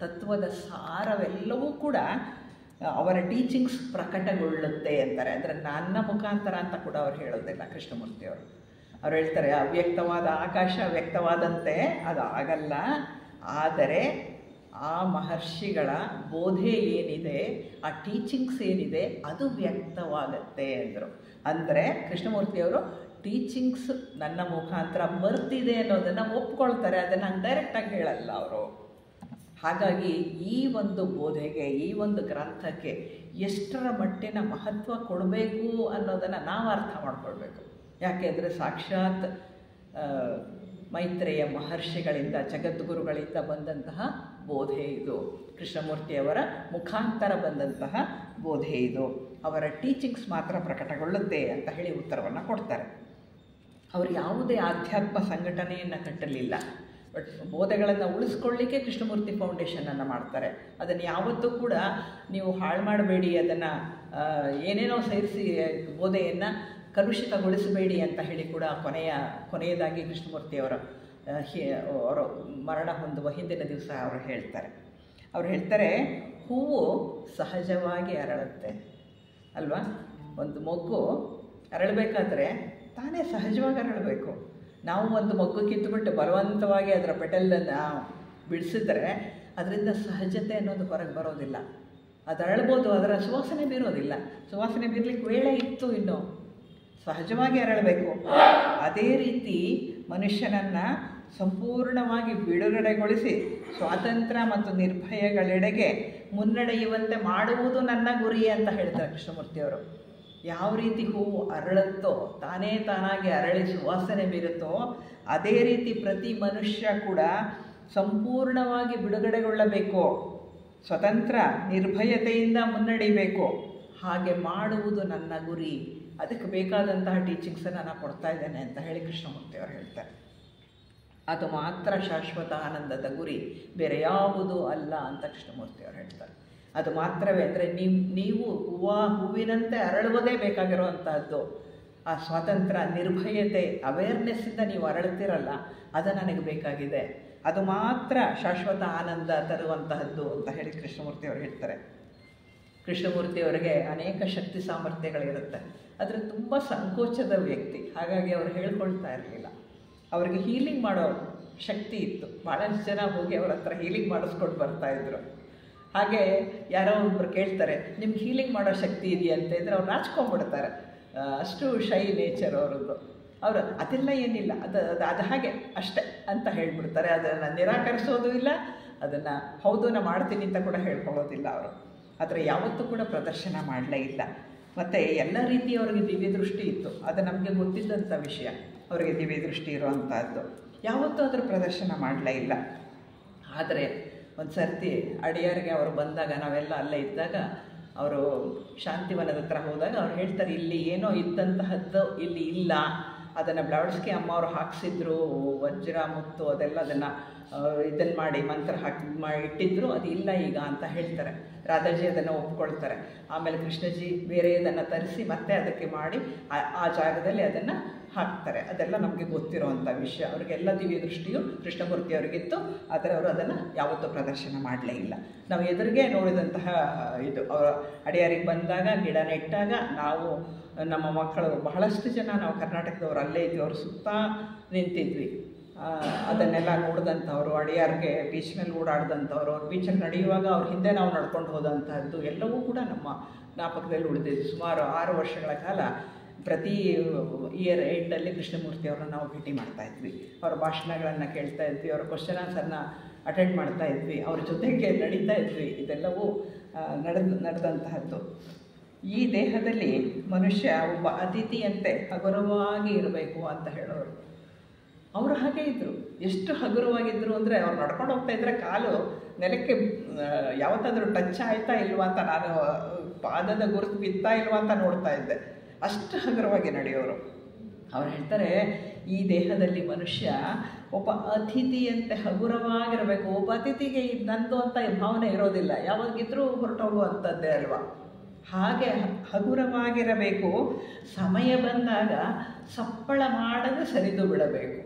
ತತ್ವದ ಸಾರವೆಲ್ಲವೂ ಕೂಡ ಅವರ ಟೀಚಿಂಗ್ಸ್ ಪ್ರಕಟಗೊಳ್ಳುತ್ತೆ ಅಂತಾರೆ. ಅಂದರೆ ನನ್ನ ಮುಖಾಂತರ ಅಂತ ಕೂಡ ಅವ್ರು ಹೇಳೋದಿಲ್ಲ ಕೃಷ್ಣಮೂರ್ತಿಯವರು. ಅವ್ರು ಹೇಳ್ತಾರೆ, ಅವ್ಯಕ್ತವಾದ ಆಕಾಶ ವ್ಯಕ್ತವಾದಂತೆ ಅದು ಆಗಲ್ಲ, ಆದರೆ ಆ ಮಹರ್ಷಿಗಳ ಬೋಧೆ ಏನಿದೆ, ಆ ಟೀಚಿಂಗ್ಸ್ ಏನಿದೆ ಅದು ವ್ಯಕ್ತವಾಗತ್ತೆ ಅಂದರು. ಅಂದರೆ ಕೃಷ್ಣಮೂರ್ತಿಯವರು ಟೀಚಿಂಗ್ಸ್ ನನ್ನ ಮುಖಾಂತರ ಬರ್ತಿದೆ ಅನ್ನೋದನ್ನು ಒಪ್ಕೊಳ್ತಾರೆ, ಅದನ್ನು ಹಂಗೆ ಡೈರೆಕ್ಟಾಗಿ ಹೇಳಲ್ಲ ಅವರು. ಹಾಗಾಗಿ ಈ ಒಂದು ಬೋಧೆಗೆ, ಈ ಒಂದು ಗ್ರಂಥಕ್ಕೆ ಎಷ್ಟರ ಮಟ್ಟಿನ ಮಹತ್ವ ಕೊಡಬೇಕು ಅನ್ನೋದನ್ನು ನಾವು ಅರ್ಥ ಮಾಡ್ಕೊಳ್ಬೇಕು. ಯಾಕೆಂದರೆ ಸಾಕ್ಷಾತ್ ಮೈತ್ರೇಯ ಮಹರ್ಷಿಗಳಿಂದ, ಜಗದ್ಗುರುಗಳಿಂದ ಬಂದಂತಹ ಬೋಧೆ ಇದು. ಕೃಷ್ಣಮೂರ್ತಿಯವರ ಮುಖಾಂತರ ಬಂದಂತಹ ಬೋಧೆ ಇದು. ಅವರ ಟೀಚಿಂಗ್ಸ್ ಮಾತ್ರ ಪ್ರಕಟಗೊಳ್ಳುತ್ತೆ ಅಂತ ಹೇಳಿ ಉತ್ತರವನ್ನು ಕೊಡ್ತಾರೆ. ಅವರು ಯಾವುದೇ ಆಧ್ಯಾತ್ಮ ಸಂಘಟನೆಯನ್ನು ಕಟ್ಟಲಿಲ್ಲ, ಬಟ್ ಬೋಧೆಗಳನ್ನು ಉಳಿಸ್ಕೊಳ್ಳಿಕ್ಕೆ ಕೃಷ್ಣಮೂರ್ತಿ ಫೌಂಡೇಶನನ್ನು ಮಾಡ್ತಾರೆ. ಅದನ್ನು ಯಾವತ್ತೂ ಕೂಡ ನೀವು ಹಾಳು ಮಾಡಬೇಡಿ, ಅದನ್ನು ಏನೇನೋ ಸೇರಿಸಿ ಬೋಧೆಯನ್ನು ಕಲುಷಿತಗೊಳಿಸಬೇಡಿ ಅಂತ ಹೇಳಿ ಕೂಡ ಕೊನೆಯದಾಗಿ ಕೃಷ್ಣಮೂರ್ತಿಯವರ ಅವರು ಮರಣ ಹೊಂದುವ ಹಿಂದಿನ ದಿವಸ ಅವರು ಹೇಳ್ತಾರೆ, ಹೂವು ಸಹಜವಾಗಿ ಅರಳುತ್ತೆ ಅಲ್ವಾ. ಒಂದು ಮೊಗ್ಗು ಅರಳಬೇಕಾದ್ರೆ ತಾನೇ ಸಹಜವಾಗಿ ಅರಳಬೇಕು. ನಾವು ಒಂದು ಮೊಗ್ಗು ಕಿತ್ತುಬಿಟ್ಟು ಬಲವಂತವಾಗಿ ಅದರ ಪೆಟಲನ್ನು ಬಿಡಿಸಿದ್ರೆ ಅದರಿಂದ ಸಹಜತೆ ಅನ್ನೋದು ಹೊರಗೆ ಬರೋದಿಲ್ಲ. ಅದು ಅರಳ್ಬೋದು, ಅದರ ಸುವಾಸನೆ ಬೀರೋದಿಲ್ಲ. ಸುವಾಸನೆ ಬೀರ್ಲಿಕ್ಕೆ ವೇಳೆ ಇತ್ತು, ಇನ್ನು ಸಹಜವಾಗಿ ಅರಳಬೇಕು. ಅದೇ ರೀತಿ ಮನುಷ್ಯನನ್ನು ಸಂಪೂರ್ಣವಾಗಿ ಬಿಡುಗಡೆಗೊಳಿಸಿ ಸ್ವಾತಂತ್ರ್ಯ ಮತ್ತು ನಿರ್ಭಯಗಳೆಡೆಗೆ ಮುನ್ನಡೆಯುವಂತೆ ಮಾಡುವುದು ನನ್ನ ಗುರಿ ಅಂತ ಹೇಳ್ತಾರೆ ಕೃಷ್ಣಮೂರ್ತಿಯವರು. ಯಾವ ರೀತಿ ಹೂವು ಅರಳುತ್ತೋ, ತಾನೇ ತಾನಾಗಿ ಅರಳಿ ಸುವಾಸನೆ ಬೀರುತ್ತೋ, ಅದೇ ರೀತಿ ಪ್ರತಿ ಮನುಷ್ಯ ಕೂಡ ಸಂಪೂರ್ಣವಾಗಿ ಬಿಡುಗಡೆಗೊಳ್ಳಬೇಕು, ಸ್ವತಂತ್ರ ನಿರ್ಭಯತೆಯಿಂದ ಮುನ್ನಡಿಬೇಕು. ಹಾಗೆ ಮಾಡುವುದು ನನ್ನ ಗುರಿ. ಅದಕ್ಕೆ ಬೇಕಾದಂತಹ ಟೀಚಿಂಗ್ಸನ್ನು ನಾನು ಕೊಡ್ತಾ ಇದ್ದೇನೆ ಅಂತ ಹೇಳಿ ಕೃಷ್ಣಮೂರ್ತಿಯವರು ಹೇಳ್ತಾರೆ. ಅದು ಮಾತ್ರ ಶಾಶ್ವತ ಆನಂದದ ಗುರಿ, ಬೇರೆ ಯಾವುದೂ ಅಲ್ಲ ಅಂತ ಕೃಷ್ಣಮೂರ್ತಿಯವರು ಹೇಳ್ತಾರೆ. ಅದು ಮಾತ್ರವೇ. ಅಂದರೆ ನೀವು ಹೂವಿನಂತೆ ಅರಳುವುದೇ ಬೇಕಾಗಿರುವಂತಹದ್ದು. ಆ ಸ್ವಾತಂತ್ರ್ಯ, ನಿರ್ಭಯತೆ, ಅವೇರ್ನೆಸ್ಸಿಂದ ನೀವು ಅರಳ್ತಿರಲ್ಲ, ಅದು ನನಗೆ ಬೇಕಾಗಿದೆ. ಅದು ಮಾತ್ರ ಶಾಶ್ವತ ಆನಂದ ತರುವಂತಹದ್ದು ಅಂತ ಹೇಳಿ ಕೃಷ್ಣಮೂರ್ತಿಯವರು ಹೇಳ್ತಾರೆ. ಕೃಷ್ಣಮೂರ್ತಿಯವರಿಗೆ ಅನೇಕ ಶಕ್ತಿ ಸಾಮರ್ಥ್ಯಗಳಿರುತ್ತೆ, ಆದರೆ ತುಂಬ ಸಂಕೋಚದ ವ್ಯಕ್ತಿ. ಹಾಗಾಗಿ ಅವರು ಹೇಳ್ಕೊಳ್ತಾ ಇರಲಿಲ್ಲ. ಅವರಿಗೆ ಹೀಲಿಂಗ್ ಮಾಡೋ ಶಕ್ತಿ ಇತ್ತು. ಭಾಳಷ್ಟು ಜನ ಹೋಗಿ ಅವ್ರ ಹತ್ರ ಹೀಲಿಂಗ್ ಮಾಡಿಸ್ಕೊಂಡು ಬರ್ತಾಯಿದ್ರು. ಹಾಗೆ ಯಾರೋ ಒಬ್ಬರು ಕೇಳ್ತಾರೆ, ನಿಮ್ಗೆ ಹೀಲಿಂಗ್ ಮಾಡೋ ಶಕ್ತಿ ಇದೆಯಂತ ಇದ್ರೆ ಅವ್ರು ನಾಚ್ಕೊಂಡ್ಬಿಡ್ತಾರೆ. ಅಷ್ಟು ಶೈ ನೇಚರ್ ಅವರದ್ದು. ಅವರು ಅದೆಲ್ಲ ಏನಿಲ್ಲ, ಅದು ಹಾಗೆ ಅಷ್ಟೇ ಅಂತ ಹೇಳ್ಬಿಡ್ತಾರೆ. ಅದನ್ನು ನಿರಾಕರಿಸೋದು ಇಲ್ಲ, ಅದನ್ನು ಹೌದು ನಾನು ಮಾಡ್ತೀನಿ ಅಂತ ಕೂಡ ಹೇಳ್ಕೊಳ್ಳೋದಿಲ್ಲ ಅವರು. ಆದರೆ ಯಾವತ್ತೂ ಕೂಡ ಪ್ರದರ್ಶನ ಮಾಡಲೇ ಇಲ್ಲ. ಮತ್ತು ಎಲ್ಲ ರೀತಿ ಅವರಿಗೆ ದಿವ್ಯ ದೃಷ್ಟಿ ಇತ್ತು, ಅದು ನಮಗೆ ಗೊತ್ತಿದ್ದಂಥ ವಿಷಯ. ಅವರಿಗೆ ದಿವ್ಯ ದೃಷ್ಟಿ ಇರುವಂಥದ್ದು, ಯಾವತ್ತೂ ಅದರ ಪ್ರದರ್ಶನ ಮಾಡಲೇ ಇಲ್ಲ. ಆದರೆ ಒಂದು ಸರ್ತಿ ಅಡಿಯಾರಿಗೆ ಅವರು ಬಂದಾಗ, ನಾವೆಲ್ಲ ಅಲ್ಲೇ ಇದ್ದಾಗ, ಅವರು ಶಾಂತಿವನದ ಹತ್ರ ಹೋದಾಗ ಅವ್ರು ಹೇಳ್ತಾರೆ, ಇಲ್ಲಿ ಏನೋ ಇದ್ದಂತಹದ್ದು ಇಲ್ಲಿ ಇಲ್ಲ, ಅದನ್ನು ಬ್ಲಾಡ್ಸ್ಕಿ ಅಮ್ಮವರು ಹಾಕ್ಸಿದ್ರು, ವಜ್ರ ಮುತ್ತು ಅದೆಲ್ಲ ಅದನ್ನು ಇದನ್ನು ಮಾಡಿ ಮಂತ್ರ ಹಾಕಿ ಇಟ್ಟಿದ್ರು, ಅದು ಇಲ್ಲ ಈಗ ಅಂತ ಹೇಳ್ತಾರೆ. ರಾಧಾಜಿ ಅದನ್ನು ಒಪ್ಕೊಳ್ತಾರೆ. ಆಮೇಲೆ ಕೃಷ್ಣಜಿ ಬೇರೆ ಇದನ್ನು ತರಿಸಿ ಮತ್ತೆ ಅದಕ್ಕೆ ಮಾಡಿ ಆ ಜಾಗದಲ್ಲಿ ಅದನ್ನು ಹಾಕ್ತಾರೆ. ಅದೆಲ್ಲ ನಮಗೆ ಗೊತ್ತಿರೋವಂಥ ವಿಷಯ. ಅವರಿಗೆಲ್ಲ ದಿವ್ಯ ದೃಷ್ಟಿಯು ಕೃಷ್ಣಮೂರ್ತಿಯವರಿಗಿತ್ತು, ಆದರೆ ಅವರು ಅದನ್ನು ಯಾವತ್ತೂ ಪ್ರದರ್ಶನ ಮಾಡಲೇ ಇಲ್ಲ. ನಾವು ಎದುರಿಗೆ ನೋಡಿದಂತಹ ಇದು, ಅವರ ಅಡಿಯಾರಿಗೆ ಬಂದಾಗ, ಗಿಡ ನೆಟ್ಟಾಗ ನಾವು ನಮ್ಮ ಮಕ್ಕಳು ಬಹಳಷ್ಟು ಜನ, ನಾವು ಕರ್ನಾಟಕದವರು ಅಲ್ಲೇ ಇದ್ವಿ, ಅವರು ಸುತ್ತ ನಿಂತಿದ್ವಿ. ಅದನ್ನೆಲ್ಲ ನೋಡಿದಂಥವ್ರು, ಅಡಿಯಾರಿಗೆ ಬೀಚ್ನಲ್ಲಿ ಓಡಾಡಿದಂಥವ್ರು, ಅವ್ರು ಬೀಚಲ್ಲಿ ನಡೆಯುವಾಗ ಅವ್ರ ಹಿಂದೆ ನಾವು ನಡ್ಕೊಂಡು ಹೋದಂಥದ್ದು ಎಲ್ಲವೂ ಕೂಡ ನಮ್ಮ ಜ್ಞಾಪಕದಲ್ಲಿ ಉಳಿದಿದ್ವಿ. ಸುಮಾರು 6 ವರ್ಷಗಳ ಕಾಲ ಪ್ರತಿ ಇಯರ್ ಎಂಡಲ್ಲಿ ಕೃಷ್ಣಮೂರ್ತಿಯವ್ರನ್ನ ನಾವು ಭೇಟಿ ಮಾಡ್ತಾಯಿದ್ವಿ. ಅವರ ಭಾಷಣಗಳನ್ನು ಕೇಳ್ತಾ ಇದ್ವಿ, ಅವರ ಕ್ವಶನ್ ಆನ್ಸರ್ನ ಅಟೆಂಡ್ ಮಾಡ್ತಾ ಇದ್ವಿ, ಅವ್ರ ಜೊತೆಗೆ ನಡೀತಾ ಇದ್ವಿ. ಇದೆಲ್ಲವೂ ನಡೆದಂತಹದ್ದು. ಈ ದೇಹದಲ್ಲಿ ಮನುಷ್ಯ ಒಬ್ಬ ಅತಿಥಿಯಂತೆ ಹಗುರವಾಗಿ ಇರಬೇಕು ಅಂತ ಹೇಳೋರು. ಅವರು ಹಾಗೆ ಇದ್ದರು. ಎಷ್ಟು ಹಗುರವಾಗಿದ್ದರು ಅಂದರೆ, ಅವ್ರು ನಡ್ಕೊಂಡು ಹೋಗ್ತಾ ಇದ್ದರೆ ಕಾಲು ನೆಲಕ್ಕೆ ಯಾವತ್ತಾದರೂ ಟಚ್ ಆಯ್ತಾ ಇಲ್ವಾ ಅಂತ, ನಾನು ಪಾದದ ಗುರುತು ಬಿತ್ತಾ ಇಲ್ವಾ ಅಂತ ನೋಡ್ತಾ ಇದ್ದೆ. ಅಷ್ಟು ಹಗುರವಾಗಿ ನಡೆಯೋರು. ಅವ್ರು ಹೇಳ್ತಾರೆ, ಈ ದೇಹದಲ್ಲಿ ಮನುಷ್ಯ ಒಬ್ಬ ಅತಿಥಿಯಂತೆ ಹಗುರವಾಗಿರಬೇಕು. ಒಬ್ಬ ಅತಿಥಿಗೆ ನಂದು ಅಂತ ಭಾವನೆ ಇರೋದಿಲ್ಲ, ಯಾವಾಗಿದ್ರೂ ಹೊರಟೋಗುವಂಥದ್ದೇ ಅಲ್ವಾ. ಹಾಗೆ ಹಗುರವಾಗಿರಬೇಕು. ಸಮಯ ಬಂದಾಗ ಸಪ್ಪಳ ಮಾಡದೆ ಸರಿದು ಬಿಡಬೇಕು.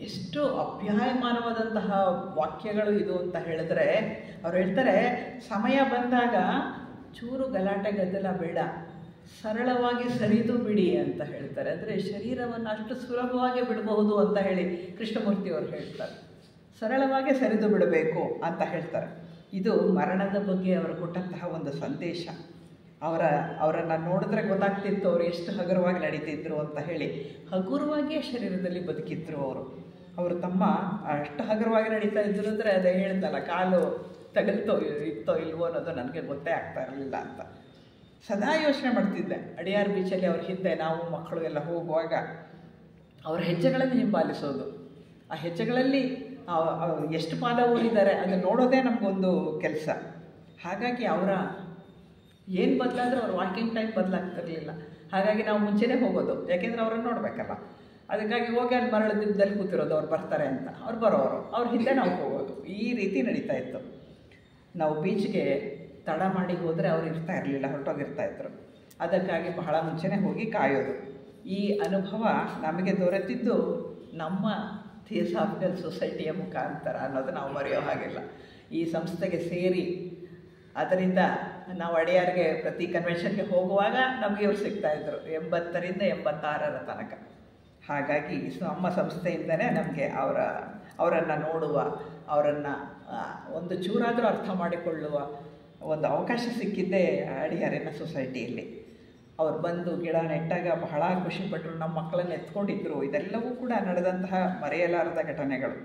ಎಷ್ಟು ಅಪ್ಯಾಯಮಾನವಾದಂತಹ ವಾಕ್ಯಗಳು ಇದು ಅಂತ ಹೇಳಿದ್ರೆ, ಅವ್ರು ಹೇಳ್ತಾರೆ, ಸಮಯ ಬಂದಾಗ ಚೂರು ಗಲಾಟೆ ಗದ್ದಲ ಬೇಡ, ಸರಳವಾಗಿ ಸರಿದು ಬಿಡಿ ಅಂತ ಹೇಳ್ತಾರೆ. ಅಂದರೆ ಶರೀರವನ್ನು ಅಷ್ಟು ಸುಲಭವಾಗಿ ಬಿಡಬಹುದು ಅಂತ ಹೇಳಿ ಕೃಷ್ಣಮೂರ್ತಿಯವರು ಹೇಳ್ತಾರೆ. ಸರಳವಾಗಿ ಸರಿದು ಬಿಡಬೇಕು ಅಂತ ಹೇಳ್ತಾರೆ. ಇದು ಮರಣದ ಬಗ್ಗೆ ಅವರು ಕೊಟ್ಟಂತಹ ಒಂದು ಸಂದೇಶ. ಅವರನ್ನು ನೋಡಿದ್ರೆ ಗೊತ್ತಾಗ್ತಿತ್ತು ಅವರು ಎಷ್ಟು ಹಗುರವಾಗಿ ನಡೀತಿದ್ರು ಅಂತ ಹೇಳಿ. ಹಗುರವಾಗಿಯೇ ಶರೀರದಲ್ಲಿ ಬದುಕಿದ್ರು ಅವರು ತಮ್ಮ ಅಷ್ಟು ಹಗುರವಾಗಿ ನಡೀತಾ ಇದ್ರು ಅಂದರೆ ಅದೇ ಹೇಳ್ದಲ್ಲ, ಕಾಲು ತಗಲ್ತೋ ಇತ್ತೋ ಇಲ್ವೋ ಅನ್ನೋದು ನನಗೆ ಗೊತ್ತೇ ಆಗ್ತಾ ಇರಲಿಲ್ಲ ಅಂತ ಸದಾ ಯೋಚನೆ ಮಾಡ್ತಿದ್ದೆ. ಅಡಿಯಾರ್ ಬೀಚಲ್ಲಿ ಅವ್ರ ಹಿಂದೆ ನಾವು ಮಕ್ಕಳು ಎಲ್ಲ ಹೋಗುವಾಗ ಅವ್ರ ಹೆಜ್ಜೆಗಳನ್ನು ಹಿಂಬಾಲಿಸೋದು, ಆ ಹೆಜ್ಜೆಗಳಲ್ಲಿ ಎಷ್ಟು ಪಾದ ಊರಿದ್ದಾರೆ ಅದನ್ನು ನೋಡೋದೇ ನಮಗೊಂದು ಕೆಲಸ. ಹಾಗಾಗಿ ಅವರ ಏನು ಬದಲಾದರೂ ಅವ್ರ ವಾಕಿಂಗ್ ಟೈಮ್ ಬದಲಾಗ್ತಿರಲಿಲ್ಲ. ಹಾಗಾಗಿ ನಾವು ಮುಂಚೆನೇ ಹೋಗೋದು, ಯಾಕೆಂದರೆ ಅವ್ರನ್ನ ನೋಡಬೇಕಲ್ಲ. ಅದಕ್ಕಾಗಿ ಹೋಗಿ ಅಲ್ಲಿ ಮರಳು ದಿಬ್ಬದಲ್ಲಿ ಕೂತಿರೋದು, ಅವ್ರು ಬರ್ತಾರೆ ಅಂತ. ಅವ್ರು ಬರೋರು, ಅವ್ರ ಹಿಂದೆ ನಾವು ಹೋಗೋದು. ಈ ರೀತಿ ನಡೀತಾ ಇತ್ತು. ನಾವು ಬೀಚ್ಗೆ ತಡ ಮಾಡಿ ಹೋದರೆ ಅವ್ರು ಇರ್ತಾ ಇರಲಿಲ್ಲ, ಹೊರಟೋಗಿರ್ತಾಯಿದ್ರು. ಅದಕ್ಕಾಗಿ ಬಹಳ ಮುಂಚೆನೇ ಹೋಗಿ ಕಾಯೋದು. ಈ ಅನುಭವ ನಮಗೆ ದೊರೆತಿದ್ದು ನಮ್ಮ ಥಿಯೋಸಾಫಿಕಲ್ ಸೊಸೈಟಿಯ ಮುಖಾಂತರ ಅನ್ನೋದು ನಾವು ಮರೆಯೋ ಹಾಗಿಲ್ಲ. ಈ ಸಂಸ್ಥೆಗೆ ಸೇರಿ ಅದರಿಂದ ನಾವು ಅಡಿಯಾರಿಗೆ ಪ್ರತಿ ಕನ್ವೆನ್ಷನ್ಗೆ ಹೋಗುವಾಗ ನಮಗೆ ಇವ್ರು ಸಿಗ್ತಾಯಿದ್ರು 80ರಿಂದ 86 ತನಕ. ಹಾಗಾಗಿ ನಮ್ಮ ಸಂಸ್ಥೆಯಿಂದನೇ ನಮಗೆ ಅವರನ್ನು ನೋಡುವ, ಅವರನ್ನು ಒಂದು ಚೂರಾದರೂ ಅರ್ಥ ಮಾಡಿಕೊಳ್ಳುವ ಒಂದು ಅವಕಾಶ ಸಿಕ್ಕಿದ್ದೇ ಅಡಿಯಾರಿನ ಸೊಸೈಟಿಯಲ್ಲಿ. ಅವ್ರು ಬಂದು ಗಿಡ ನೆಟ್ಟಾಗ ಬಹಳ ಖುಷಿಪಟ್ಟರು, ನಮ್ಮ ಮಕ್ಕಳನ್ನು ಎತ್ಕೊಂಡಿದ್ರು. ಇದೆಲ್ಲವೂ ಕೂಡ ನಡೆದಂತಹ ಮರೆಯಲಾರದ ಘಟನೆಗಳು.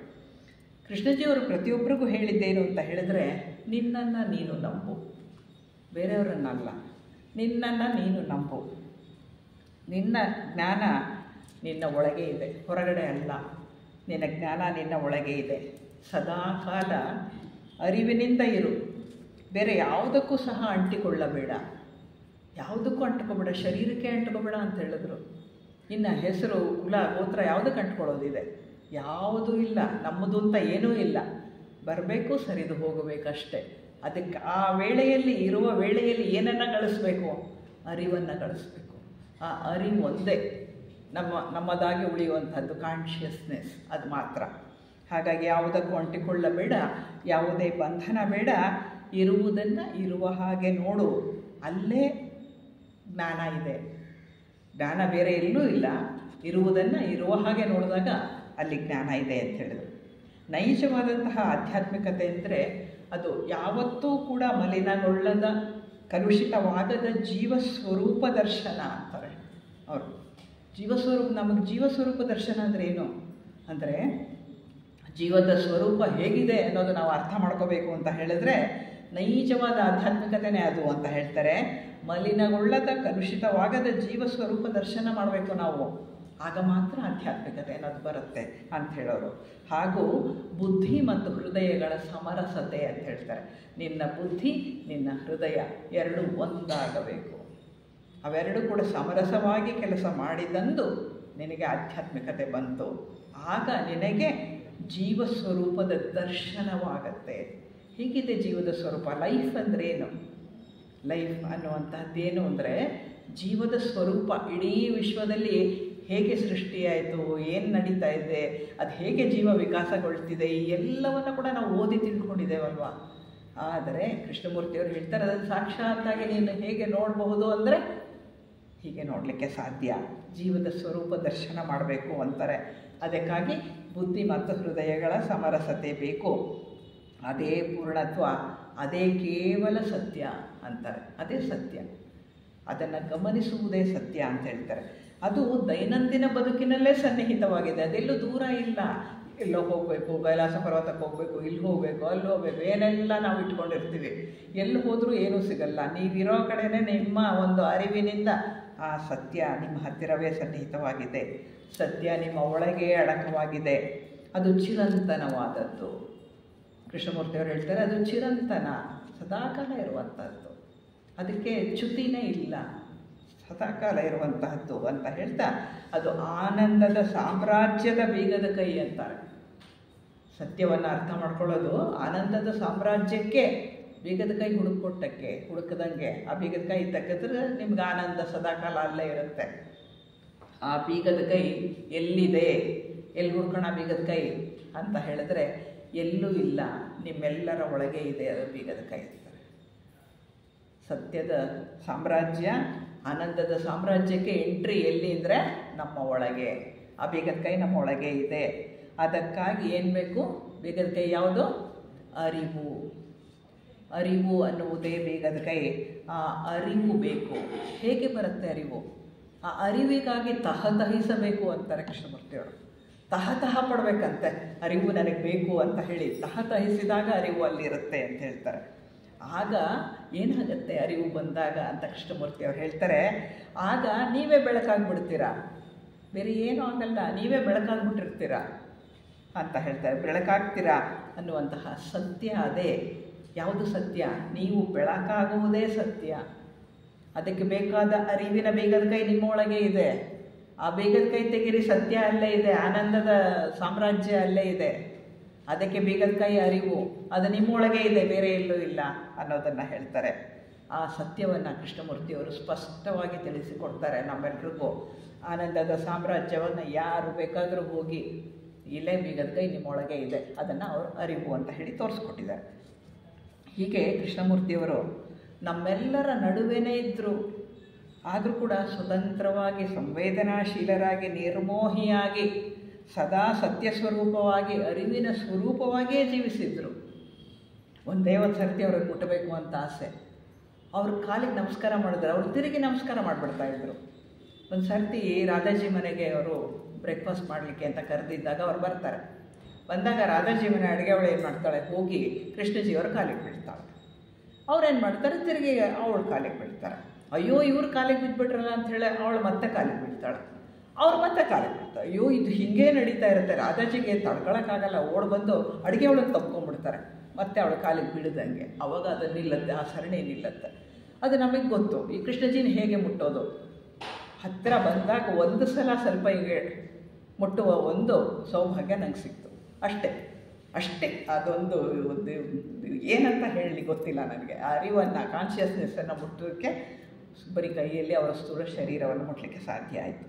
ಕೃಷ್ಣಜಿಯವರು ಪ್ರತಿಯೊಬ್ಬರಿಗೂ ಹೇಳಿದ್ದೇನು ಅಂತ ಹೇಳಿದ್ರೆ, ನಿನ್ನನ್ನು ನೀನು ನಂಬು, ಬೇರೆಯವರನ್ನಲ್ಲ. ನಿನ್ನನ್ನು ನೀನು ನಂಬು. ನಿನ್ನ ಜ್ಞಾನ ನಿನ್ನ ಒಳಗೆ ಇದೆ, ಹೊರಗಡೆ ಅಲ್ಲ. ನಿನ್ನ ಜ್ಞಾನ ನಿನ್ನ ಒಳಗೆ ಇದೆ. ಸದಾಕಾಲ ಅರಿವಿನಿಂದ ಇರು. ಬೇರೆ ಯಾವುದಕ್ಕೂ ಸಹ ಅಂಟಿಕೊಳ್ಳಬೇಡ, ಯಾವುದಕ್ಕೂ ಅಂಟ್ಕೊಬೇಡ, ಶರೀರಕ್ಕೆ ಅಂಟ್ಕೊಬೇಡ ಅಂತ ಹೇಳಿದ್ರು. ಇನ್ನು ಹೆಸರು, ಕುಲ, ಗೋತ್ರ ಯಾವುದಕ್ಕೆ ಅಂಟ್ಕೊಳ್ಳೋದಿದೆ? ಯಾವುದೂ ಇಲ್ಲ. ನಮ್ಮದು ಅಂತ ಏನೂ ಇಲ್ಲ. ಬರಬೇಕು, ಸರಿದು ಹೋಗಬೇಕಷ್ಟೆ. ಅದಕ್ಕೆ ಆ ವೇಳೆಯಲ್ಲಿ ಇರುವ ವೇಳೆಯಲ್ಲಿ ಏನನ್ನು ಗಳಿಸ್ಬೇಕು? ಅರಿವನ್ನು ಗಳಿಸ್ಬೇಕು. ಆ ಅರಿವು ಒಂದೇ ನಮ್ಮದಾಗಿ ಉಳಿಯುವಂಥದ್ದು, ಕಾನ್ಷಿಯಸ್ನೆಸ್, ಅದು ಮಾತ್ರ. ಹಾಗಾಗಿ ಯಾವುದಕ್ಕೂ ಅಂಟಿಕೊಳ್ಳಬೇಡ, ಯಾವುದೇ ಬಂಧನ ಬೇಡ. ಇರುವುದನ್ನು ಇರುವ ಹಾಗೆ ನೋಡು, ಅಲ್ಲೇ ಜ್ಞಾನ ಇದೆ. ಜ್ಞಾನ ಬೇರೆ ಎಲ್ಲೂ ಇಲ್ಲ. ಇರುವುದನ್ನು ಇರುವ ಹಾಗೆ ನೋಡಿದಾಗ ಅಲ್ಲಿ ಜ್ಞಾನ ಇದೆ ಅಂತ ಹೇಳಿದರು. ನೈಜವಾದಂತಹ ಆಧ್ಯಾತ್ಮಿಕತೆ ಅಂದರೆ ಅದು ಯಾವತ್ತೂ ಕೂಡ ಮಲಿನಗೊಳ್ಳದ, ಕಲುಷಿತವಾಗದ ಜೀವಸ್ವರೂಪ ದರ್ಶನ ಅಂತಾರೆ ಅವರು. ನಮಗೆ ಜೀವಸ್ವರೂಪ ದರ್ಶನ ಅಂದರೆ ಏನು ಅಂದರೆ, ಜೀವದ ಸ್ವರೂಪ ಹೇಗಿದೆ ಅನ್ನೋದು ನಾವು ಅರ್ಥ ಮಾಡ್ಕೋಬೇಕು ಅಂತ ಹೇಳಿದ್ರೆ ನೈಜವಾದ ಆಧ್ಯಾತ್ಮಿಕತೆಯೇ ಅದು ಅಂತ ಹೇಳ್ತಾರೆ. ಮಲಿನಗೊಳ್ಳದ, ಕಲುಷಿತವಾಗದ ಜೀವಸ್ವರೂಪ ದರ್ಶನ ಮಾಡಬೇಕು ನಾವು, ಆಗ ಮಾತ್ರ ಆಧ್ಯಾತ್ಮಿಕತೆ ಅನ್ನೋದು ಬರುತ್ತೆ ಅಂತ ಹೇಳೋರು. ಹಾಗೂ ಬುದ್ಧಿ ಮತ್ತು ಹೃದಯಗಳ ಸಮರಸತೆ ಅಂತ ಹೇಳ್ತಾರೆ. ನಿನ್ನ ಬುದ್ಧಿ, ನಿನ್ನ ಹೃದಯ ಎರಡೂ ಒಂದಾಗಬೇಕು. ಅವೆರಡೂ ಕೂಡ ಸಮರಸವಾಗಿ ಕೆಲಸ ಮಾಡಿದಂದು ನಿನಗೆ ಆಧ್ಯಾತ್ಮಿಕತೆ ಬಂತು. ಆಗ ನಿನಗೆ ಜೀವಸ್ವರೂಪದ ದರ್ಶನವಾಗತ್ತೆ. ಹೀಗಿದೆ ಜೀವದ ಸ್ವರೂಪ. ಲೈಫ್ ಅಂದ್ರೇನು? ಲೈಫ್ ಅನ್ನುವಂತಹದ್ದೇನು ಅಂದರೆ ಜೀವದ ಸ್ವರೂಪ. ಇಡೀ ವಿಶ್ವದಲ್ಲಿ ಹೇಗೆ ಸೃಷ್ಟಿಯಾಯಿತು, ಏನು ನಡೀತಾ ಇದೆ, ಅದು ಹೇಗೆ ಜೀವ ವಿಕಾಸಗೊಳ್ತಿದೆ, ಈ ಎಲ್ಲವನ್ನು ಕೂಡ ನಾವು ಓದಿ ತಿಳ್ಕೊಂಡಿದ್ದೇವಲ್ವ. ಆದರೆ ಕೃಷ್ಣಮೂರ್ತಿಯವರು ಹೇಳ್ತಾರೆ, ಅದನ್ನು ಸಾಕ್ಷಾತ್ತಾಗಿ ನೀನು ಹೇಗೆ ನೋಡಬಹುದು ಅಂದರೆ ಹೀಗೆ ನೋಡಲಿಕ್ಕೆ ಸಾಧ್ಯ. ಜೀವದ ಸ್ವರೂಪ ದರ್ಶನ ಮಾಡಬೇಕು ಅಂತಾರೆ. ಅದಕ್ಕಾಗಿ ಬುದ್ಧಿ ಮತ್ತು ಹೃದಯಗಳ ಸಮರಸತೆ ಬೇಕು. ಅದೇ ಪೂರ್ಣತ್ವ, ಅದೇ ಕೇವಲ ಸತ್ಯ ಅಂತಾರೆ. ಅದೇ ಸತ್ಯ. ಅದನ್ನು ಗಮನಿಸುವುದೇ ಸತ್ಯ ಅಂತ ಹೇಳ್ತಾರೆ. ಅದು ದೈನಂದಿನ ಬದುಕಿನಲ್ಲೇ ಸನ್ನಿಹಿತವಾಗಿದೆ, ಅದೆಲ್ಲೂ ದೂರ ಇಲ್ಲ. ಎಲ್ಲೋ ಹೋಗಬೇಕು, ಕೈಲಾಸ ಪರ್ವತಕ್ಕೆ ಹೋಗಬೇಕು, ಇಲ್ಲಿ ಹೋಗಬೇಕು, ಅಲ್ಲಿ ಹೋಗಬೇಕು, ಏನೆಲ್ಲ ನಾವು ಇಟ್ಕೊಂಡಿರ್ತೀವಿ. ಎಲ್ಲಿ ಹೋದರೂ ಏನೂ ಸಿಗಲ್ಲ. ನೀವಿರೋ ಕಡೆಯೇ ನಿಮ್ಮ ಒಂದು ಅರಿವಿನಿಂದ ಆ ಸತ್ಯ ನಿಮ್ಮ ಹತ್ತಿರವೇ ಸನ್ನಿಹಿತವಾಗಿದೆ. ಸತ್ಯ ನಿಮ್ಮ ಒಳಗೆ ಅಡಕವಾಗಿದೆ. ಅದು ಚಿರಂತನವಾದದ್ದು. ಕೃಷ್ಣಮೂರ್ತಿಯವರು ಹೇಳ್ತಾರೆ, ಅದು ಚಿರಂತನ, ಸದಾಕಾಲ ಇರುವಂಥದ್ದು. ಅದಕ್ಕೆ ಚ್ಯುತಿನೇ ಇಲ್ಲ, ಸದಾಕಾಲ ಇರುವಂತಹದ್ದು ಅಂತ ಹೇಳ್ತಾ, ಅದು ಆನಂದದ ಸಾಮ್ರಾಜ್ಯದ ಬೀಗದ ಕೈ ಅಂತಾರೆ. ಸತ್ಯವನ್ನು ಅರ್ಥ ಮಾಡ್ಕೊಳ್ಳೋದು ಆನಂದದ ಸಾಮ್ರಾಜ್ಯಕ್ಕೆ ಬೀಗದ ಕೈ ಹುಡುಕದಂಗೆ ಆ ಬೀಗದ ಕೈ ತೆಗೆದ್ರೆ ನಿಮ್ಗೆ ಆನಂದ ಸದಾಕಾಲ ಅಲ್ಲೇ ಇರುತ್ತೆ. ಆ ಬೀಗದ ಕೈ ಎಲ್ಲಿದೆ, ಎಲ್ಲಿ ಹುಡ್ಕೋಣ ಬೀಗದ ಕೈ ಅಂತ ಹೇಳಿದ್ರೆ ಎಲ್ಲೂ ಇಲ್ಲ, ನಿಮ್ಮೆಲ್ಲರ ಒಳಗೆ ಇದೆ ಅದು ಬೀಗದ ಕೈ ಅಂತಾರೆ. ಸತ್ಯದ ಸಾಮ್ರಾಜ್ಯ ಆನಂದದ ಸಾಮ್ರಾಜ್ಯಕ್ಕೆ ಎಂಟ್ರಿ ಎಲ್ಲಿ ಅಂದರೆ ನಮ್ಮ ಒಳಗೆ. ಆ ಬೇಗದ ಕೈ ನಮ್ಮ ಒಳಗೆ ಇದೆ. ಅದಕ್ಕಾಗಿ ಏನು ಬೇಕು? ಬೇಗದ ಕೈ ಯಾವುದು? ಅರಿವು. ಅರಿವು ಅನ್ನುವುದೇ ಬೇಗದ ಕೈ. ಆ ಅರಿವು ಬೇಕು. ಹೇಗೆ ಬರುತ್ತೆ ಅರಿವು? ಆ ಅರಿವಿಗಾಗಿ ತಹತಹಿಸಬೇಕು ಅಂತಾರೆ ಕೃಷ್ಣಮೂರ್ತಿಯವರು. ತಹತಹ ಪಡಬೇಕಂತೆ, ಅರಿವು ನನಗೆ ಬೇಕು ಅಂತ ಹೇಳಿ ತಹತಹಿಸಿದಾಗ ಅರಿವು ಅಲ್ಲಿರುತ್ತೆ ಅಂತ ಹೇಳ್ತಾರೆ. ಆಗ ಏನಾಗುತ್ತೆ ಅರಿವು ಬಂದಾಗ ಅಂತ ಕೃಷ್ಣಮೂರ್ತಿಯವರು ಹೇಳ್ತಾರೆ, ಆಗ ನೀವೇ ಬೆಳಕಾಗ್ಬಿಡ್ತೀರಾ, ಬೇರೆ ಏನೂ ಆಗಲ್ಲ, ನೀವೇ ಬೆಳಕಾಗ್ಬಿಟ್ಟಿರ್ತೀರ ಅಂತ ಹೇಳ್ತಾರೆ. ಬೆಳಕಾಗ್ತೀರಾ ಅನ್ನುವಂತಹ ಸತ್ಯ ಅದೇ. ಯಾವುದು ಸತ್ಯ? ನೀವು ಬೆಳಕಾಗುವುದೇ ಸತ್ಯ. ಅದಕ್ಕೆ ಬೇಕಾದ ಅರಿವಿನ ಬೇಗದ ಕೈ ನಿಮ್ಮೊಳಗೆ ಇದೆ. ಆ ಬೇಗದ ಕೈ ತೆಗೀರಿ, ಸತ್ಯ ಅಲ್ಲೇ ಇದೆ, ಆನಂದದ ಸಾಮ್ರಾಜ್ಯ ಅಲ್ಲೇ ಇದೆ. ಅದಕ್ಕೆ ಬೇಗದ ಕೈ ಅರಿವು, ಅದು ನಿಮ್ಮೊಳಗೆ ಇದೆ, ಬೇರೆ ಎಲ್ಲೂ ಇಲ್ಲ ಅನ್ನೋದನ್ನು ಹೇಳ್ತಾರೆ. ಆ ಸತ್ಯವನ್ನು ಕೃಷ್ಣಮೂರ್ತಿಯವರು ಸ್ಪಷ್ಟವಾಗಿ ತಿಳಿಸಿಕೊಡ್ತಾರೆ ನಮ್ಮೆಲ್ರಿಗೂ. ಆನಂದದ ಸಾಮ್ರಾಜ್ಯವನ್ನು ಯಾರು ಬೇಕಾದರೂ ಹೋಗಿ, ಇಲ್ಲೇ ಬೇಗದ ಕೈ ನಿಮ್ಮೊಳಗೆ ಇದೆ, ಅದನ್ನು ಅವರು ಅರಿವು ಅಂತ ಹೇಳಿ ತೋರಿಸ್ಕೊಟ್ಟಿದ್ದಾರೆ. ಹೀಗೆ ಕೃಷ್ಣಮೂರ್ತಿಯವರು ನಮ್ಮೆಲ್ಲರ ನಡುವೆನೇ ಇದ್ದರು. ಆದರೂ ಕೂಡ ಸ್ವತಂತ್ರವಾಗಿ, ಸಂವೇದನಾಶೀಲರಾಗಿ, ನಿರ್ಮೋಹಿಯಾಗಿ, ಸದಾ ಸತ್ಯ ಸ್ವರೂಪವಾಗಿ, ಅರಿವಿನ ಸ್ವರೂಪವಾಗಿಯೇ ಜೀವಿಸಿದ್ರು. ಒಂದೇ ಒಂದು ಸರ್ತಿ ಅವ್ರಿಗೆ ಮುಟ್ಟಬೇಕು ಅಂತ ಆಸೆ. ಅವ್ರ ಕಾಲಿಗೆ ನಮಸ್ಕಾರ ಮಾಡಿದ್ರು, ಅವ್ರು ತಿರುಗಿ ನಮಸ್ಕಾರ ಮಾಡಿಬಿಡ್ತಾಯಿದ್ರು. ಒಂದು ಸರ್ತಿ ರಾಧಾಜಿ ಮನೆಗೆ ಅವರು ಬ್ರೇಕ್ಫಾಸ್ಟ್ ಮಾಡಲಿಕ್ಕೆ ಅಂತ ಕರೆದಿದ್ದಾಗ ಅವ್ರು ಬರ್ತಾರೆ. ಬಂದಾಗ ರಾಧಾಜಿ ಮನೆ ಅಡುಗೆ ಅವಳು ಏನು ಮಾಡ್ತಾಳೆ, ಹೋಗಿ ಕೃಷ್ಣಜಿಯವ್ರ ಕಾಲಿಗೆ ಬೀಳ್ತಾಳೆ. ಅವ್ರೇನು ಮಾಡ್ತಾರೆ, ತಿರುಗಿ ಅವಳು ಕಾಲಿಗೆ ಬೀಳ್ತಾರೆ. ಅಯ್ಯೋ ಇವ್ರ ಕಾಲಿಗೆ ಬಿದ್ದುಬಿಟ್ರಲ್ಲ ಅಂಥೇಳಿ ಅವಳು ಮತ್ತೆ ಕಾಲಿಗೆ ಬೀಳ್ತಾಳೆ. ಅವ್ರು ಮತ್ತೆ ಕಾಲಿಗೆ ಬೀಳ್ತಾರೆ. ಅಯ್ಯೋ ಇದು ಹೀಗೆ ನಡೀತಾ ಇರುತ್ತೆ. ರಾಧಾಜಿಗೆ ತಡ್ಕೊಳಕ್ಕಾಗಲ್ಲ, ಓಡ್ ಬಂದು ಅಡುಗೆ ಅವಳನ್ನು ತಪ್ಕೊಂಡ್ಬಿಡ್ತಾರೆ, ಮತ್ತೆ ಅವಳು ಕಾಲಿಗೆ ಬೀಳದಂಗೆ. ಅವಾಗ ಅದು ನಿಲ್ಲತ್ತೆ, ಆ ಸರಣಿ ನಿಲ್ಲತ್ತೆ. ಅದು ನಮಗೆ ಗೊತ್ತು. ಈ ಕೃಷ್ಣಜಿನ ಹೇಗೆ ಮುಟ್ಟೋದು? ಹತ್ತಿರ ಬಂದಾಗ ಒಂದು ಸಲ ಸ್ವಲ್ಪ ಹೀಗೆ ಮುಟ್ಟುವ ಒಂದು ಸೌಭಾಗ್ಯ ನಂಗೆ ಸಿಕ್ತು, ಅಷ್ಟೇ. ಅದೊಂದು ಏನಂತ ಹೇಳಲಿ ಗೊತ್ತಿಲ್ಲ ನನಗೆ. ಆ ಅರಿವನ್ನು, ಕಾನ್ಷಿಯಸ್ನೆಸ್ಸನ್ನು ಮುಟ್ಟೋಕ್ಕೆ ಬರೀ ಕೈಯಲ್ಲಿ ಅವರ ಸ್ಥೂಲ ಶರೀರವನ್ನು ಮುಟ್ಟಲಿಕ್ಕೆ ಸಾಧ್ಯ ಆಯಿತು.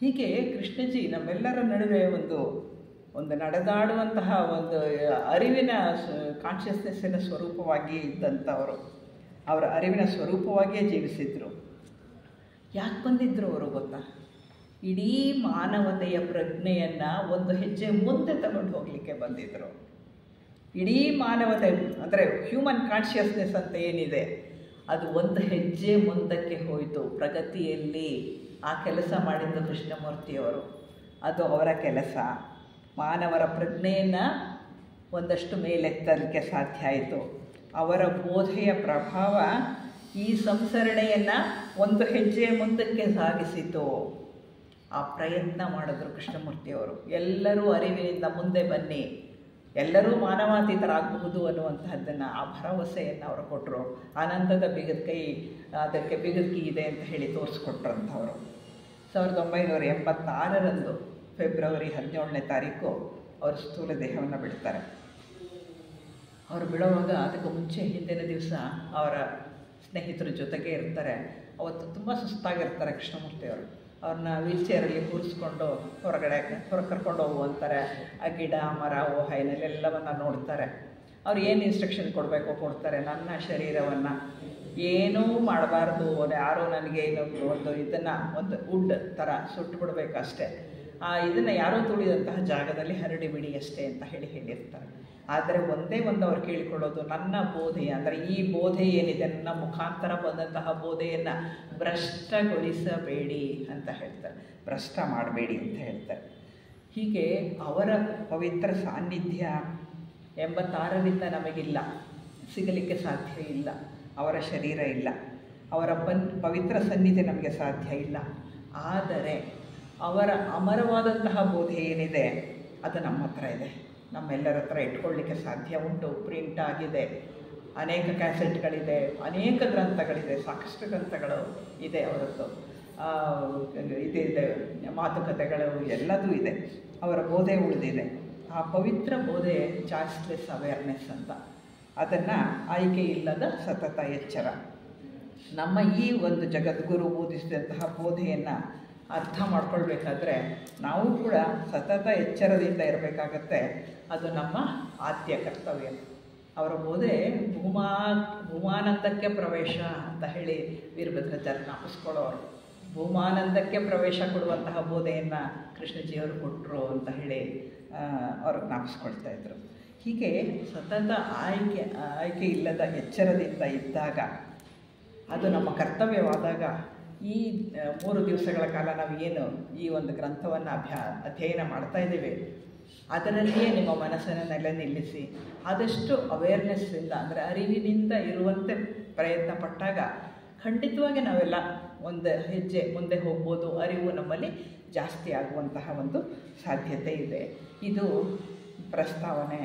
ಹೀಗೆ ಕೃಷ್ಣಜಿ ನಮ್ಮೆಲ್ಲರ ನಡುವೆ ಒಂದು ನಡೆದಾಡುವಂತಹ ಒಂದು ಅರಿವಿನ ಕಾನ್ಷಿಯಸ್ನೆಸ್ಸಿನ ಸ್ವರೂಪವಾಗಿ ಇದ್ದಂಥವರು. ಅವರ ಅರಿವಿನ ಸ್ವರೂಪವಾಗಿಯೇ ಜೀವಿಸಿದ್ರು. ಯಾಕೆ ಬಂದಿದ್ದರು ಅವರು ಗೊತ್ತಾ? ಇಡೀ ಮಾನವತೆಯ ಪ್ರಜ್ಞೆಯನ್ನು ಒಂದು ಹೆಜ್ಜೆ ಮುಂದೆ ತಗೊಂಡು ಹೋಗಲಿಕ್ಕೆ ಬಂದಿದ್ದರು. ಇಡೀ ಮಾನವತೆ ಅಂದರೆ ಹ್ಯೂಮನ್ ಕಾನ್ಷಿಯಸ್ನೆಸ್ ಅಂತ ಏನಿದೆ, ಅದು ಒಂದು ಹೆಜ್ಜೆ ಮುಂದಕ್ಕೆ ಹೋಯಿತು ಪ್ರಗತಿಯಲ್ಲಿ. ಆ ಕೆಲಸ ಮಾಡಿದ್ದು ಕೃಷ್ಣಮೂರ್ತಿಯವರು. ಅದು ಅವರ ಕೆಲಸ. ಮಾನವರ ಪ್ರಜ್ಞೆಯನ್ನು ಒಂದಷ್ಟು ಮೇಲೆತ್ತಲಿಕ್ಕೆ ಸಾಧ್ಯ ಆಯಿತು. ಅವರ ಬೋಧೆಯ ಪ್ರಭಾವ ಈ ಸಂಸರಣೆಯನ್ನು ಒಂದು ಹೆಜ್ಜೆ ಮುಂದಕ್ಕೆ ಸಾಗಿಸಿತು. ಆ ಪ್ರಯತ್ನ ಮಾಡಿದ್ರು ಕೃಷ್ಣಮೂರ್ತಿಯವರು. ಎಲ್ಲರೂ ಅರಿವಿನಿಂದ ಮುಂದೆ ಬನ್ನಿ, ಎಲ್ಲರೂ ಮಾನವಾತೀತರಾಗಬಹುದು ಅನ್ನುವಂತಹದ್ದನ್ನು, ಆ ಭರವಸೆಯನ್ನು ಅವರು ಕೊಟ್ಟರು. ಆನಂದದ ಬೇಗದ ಕೈ, ಅದಕ್ಕೆ ಬೇಗದ ಕೈ ಇದೆ ಅಂತ ಹೇಳಿ ತೋರಿಸ್ಕೊಟ್ರಂಥವರು. 1986 ಫೆಬ್ರವರಿ 17ನೇ ತಾರೀಕು ಅವರು ಸ್ಥೂಲ ದೇಹವನ್ನು ಬಿಡ್ತಾರೆ. ಅವರು ಬಿಡುವಾಗ ಅದಕ್ಕೆ ಮುಂಚೆ ಹಿಂದಿನ ದಿವಸ ಅವರ ಸ್ನೇಹಿತರ ಜೊತೆಗೆ ಇರ್ತಾರೆ. ಅವತ್ತು ತುಂಬ ಸುಸ್ತಾಗಿರ್ತಾರೆ ಕೃಷ್ಣಮೂರ್ತಿಯವರು. ಅವ್ರನ್ನ ವೀಲ್ಚೇರಲ್ಲಿ ಕೂರಿಸ್ಕೊಂಡು ಹೊರಗೆ ಕರ್ಕೊಂಡು ಹೋಗುವಂತಾರೆ. ಆ ಗಿಡ, ಮರ, ಹೈನಲ್ಲೆಲ್ಲವನ್ನು ನೋಡ್ತಾರೆ. ಅವ್ರು ಏನು ಇನ್ಸ್ಟ್ರಕ್ಷನ್ ಕೊಡಬೇಕು ಕೊಡ್ತಾರೆ. ನನ್ನ ಶರೀರವನ್ನು ಏನೂ ಮಾಡಬಾರ್ದು, ಯಾರೋ ನನಗೆ ಒಂದು ವುಡ್ ಥರ ಸುಟ್ಟು ಬಿಡಬೇಕಷ್ಟೇ, ಇದನ್ನು ಯಾರೋ ತುಳಿದಂತಹ ಜಾಗದಲ್ಲಿ ಹರಡಿಬಿಡಿ ಅಷ್ಟೇ ಅಂತ ಹೇಳಿರ್ತಾರೆ. ಆದರೆ ಒಂದೇ ಒಂದು ಅವ್ರು ಕೇಳಿಕೊಳ್ಳೋದು, ನನ್ನ ಬೋಧೆ ಅಂದರೆ ಈ ಬೋಧೆ ಏನಿದೆ, ನನ್ನ ಮುಖಾಂತರ ಬಂದಂತಹ ಬೋಧೆಯನ್ನು ಭ್ರಷ್ಟಗೊಳಿಸಬೇಡಿ ಅಂತ ಹೇಳ್ತಾರೆ, ಭ್ರಷ್ಟ ಮಾಡಬೇಡಿ ಅಂತ ಹೇಳ್ತಾರೆ. ಹೀಗೆ ಅವರ ಪವಿತ್ರ ಸಾನ್ನಿಧ್ಯ 86ರಿಂದ ನಮಗಿಲ್ಲ, ಸಿಗಲಿಕ್ಕೆ ಸಾಧ್ಯ ಇಲ್ಲ. ಅವರ ಶರೀರ ಇಲ್ಲ, ಅವರ ಪವಿತ್ರ ಸನ್ನಿಧಿ ನಮಗೆ ಸಾಧ್ಯ ಇಲ್ಲ. ಆದರೆ ಅವರ ಅಮರವಾದಂತಹ ಬೋಧೆ ಏನಿದೆ ಅದು ನಮ್ಮ ಹತ್ರ ಇದೆ, ನಮ್ಮೆಲ್ಲರ ಹತ್ರ ಇಟ್ಕೊಳ್ಳಿಕ್ಕೆ ಸಾಧ್ಯ ಉಂಟು. ಪ್ರಿಂಟ್ ಆಗಿದೆ, ಅನೇಕ ಕ್ಯಾಸೆಟ್ಗಳಿದೆ, ಅನೇಕ ಗ್ರಂಥಗಳಿದೆ, ಸಾಕಷ್ಟು ಗ್ರಂಥಗಳು ಇದೆ ಅವರದ್ದು. ಇದಿದೆ, ಮಾತುಕತೆಗಳು ಎಲ್ಲದೂ ಇದೆ. ಅವರ ಬೋಧೆ ಉಳಿದಿದೆ. ಆ ಪವಿತ್ರ ಬೋಧೆ ಚಾಯ್ಸ್ಲೆಸ್ ಅವೇರ್ನೆಸ್ ಅಂತ, ಅದನ್ನು ಆಯ್ಕೆ ಇಲ್ಲದ ಸತತ ಎಚ್ಚರ. ನಮ್ಮ ಈ ಒಂದು ಜಗದ್ಗುರು ಬೋಧಿಸಿದಂತಹ ಬೋಧೆಯನ್ನು ಅರ್ಥ ಮಾಡ್ಕೊಳ್ಬೇಕಾದ್ರೆ ನಾವು ಕೂಡ ಸತತ ಎಚ್ಚರದಿಂದ ಇರಬೇಕಾಗತ್ತೆ. ಅದು ನಮ್ಮ ಆದ್ಯ ಕರ್ತವ್ಯ. ಅವರ ಬೋಧೆ ಭೂಮಾನಂದಕ್ಕೆ ಪ್ರವೇಶ ಅಂತ ಹೇಳಿ ವೀರಭದ್ರಾಚಾರ್ಯ ಜ್ಞಾಪಿಸ್ಕೊಳ್ಳೋರು. ಭೂಮಾನಂದಕ್ಕೆ ಪ್ರವೇಶ ಕೊಡುವಂತಹ ಬೋಧೆಯನ್ನು ಕೃಷ್ಣಜಿಯವರು ಕೊಟ್ಟರು ಅಂತ ಹೇಳಿ ಅವರು ಜ್ಞಾಪಿಸ್ಕೊಳ್ತಾ ಇದ್ರು. ಹೀಗೆ ಸತತ ಆಯ್ಕೆ ಇಲ್ಲದ ಎಚ್ಚರದಿಂದ ಇದ್ದಾಗ, ಅದು ನಮ್ಮ ಕರ್ತವ್ಯವಾದಾಗ, ಈ 3 ದಿವಸಗಳ ಕಾಲ ನಾವು ಏನು ಈ ಒಂದು ಗ್ರಂಥವನ್ನು ಅಧ್ಯಯನ ಮಾಡ್ತಾ ಇದ್ದೇವೆ, ಅದರಲ್ಲಿಯೇ ನಿಮ್ಮ ಮನಸ್ಸನ್ನು ನಿಲ್ಲಿಸಿ ಆದಷ್ಟು ಅವೇರ್ನೆಸ್ಸಿಂದ, ಅಂದರೆ ಅರಿವಿನಿಂದ ಇರುವಂತೆ ಪ್ರಯತ್ನ ಪಟ್ಟಾಗ ಖಂಡಿತವಾಗಿ ನಾವೆಲ್ಲ ಒಂದು ಹೆಜ್ಜೆ ಮುಂದೆ ಹೋಗ್ಬೋದು. ಅರಿವು ನಮ್ಮಲ್ಲಿ ಜಾಸ್ತಿ ಆಗುವಂತಹ ಒಂದು ಸಾಧ್ಯತೆ ಇದೆ. ಇದು ಪ್ರಸ್ತಾವನೆ.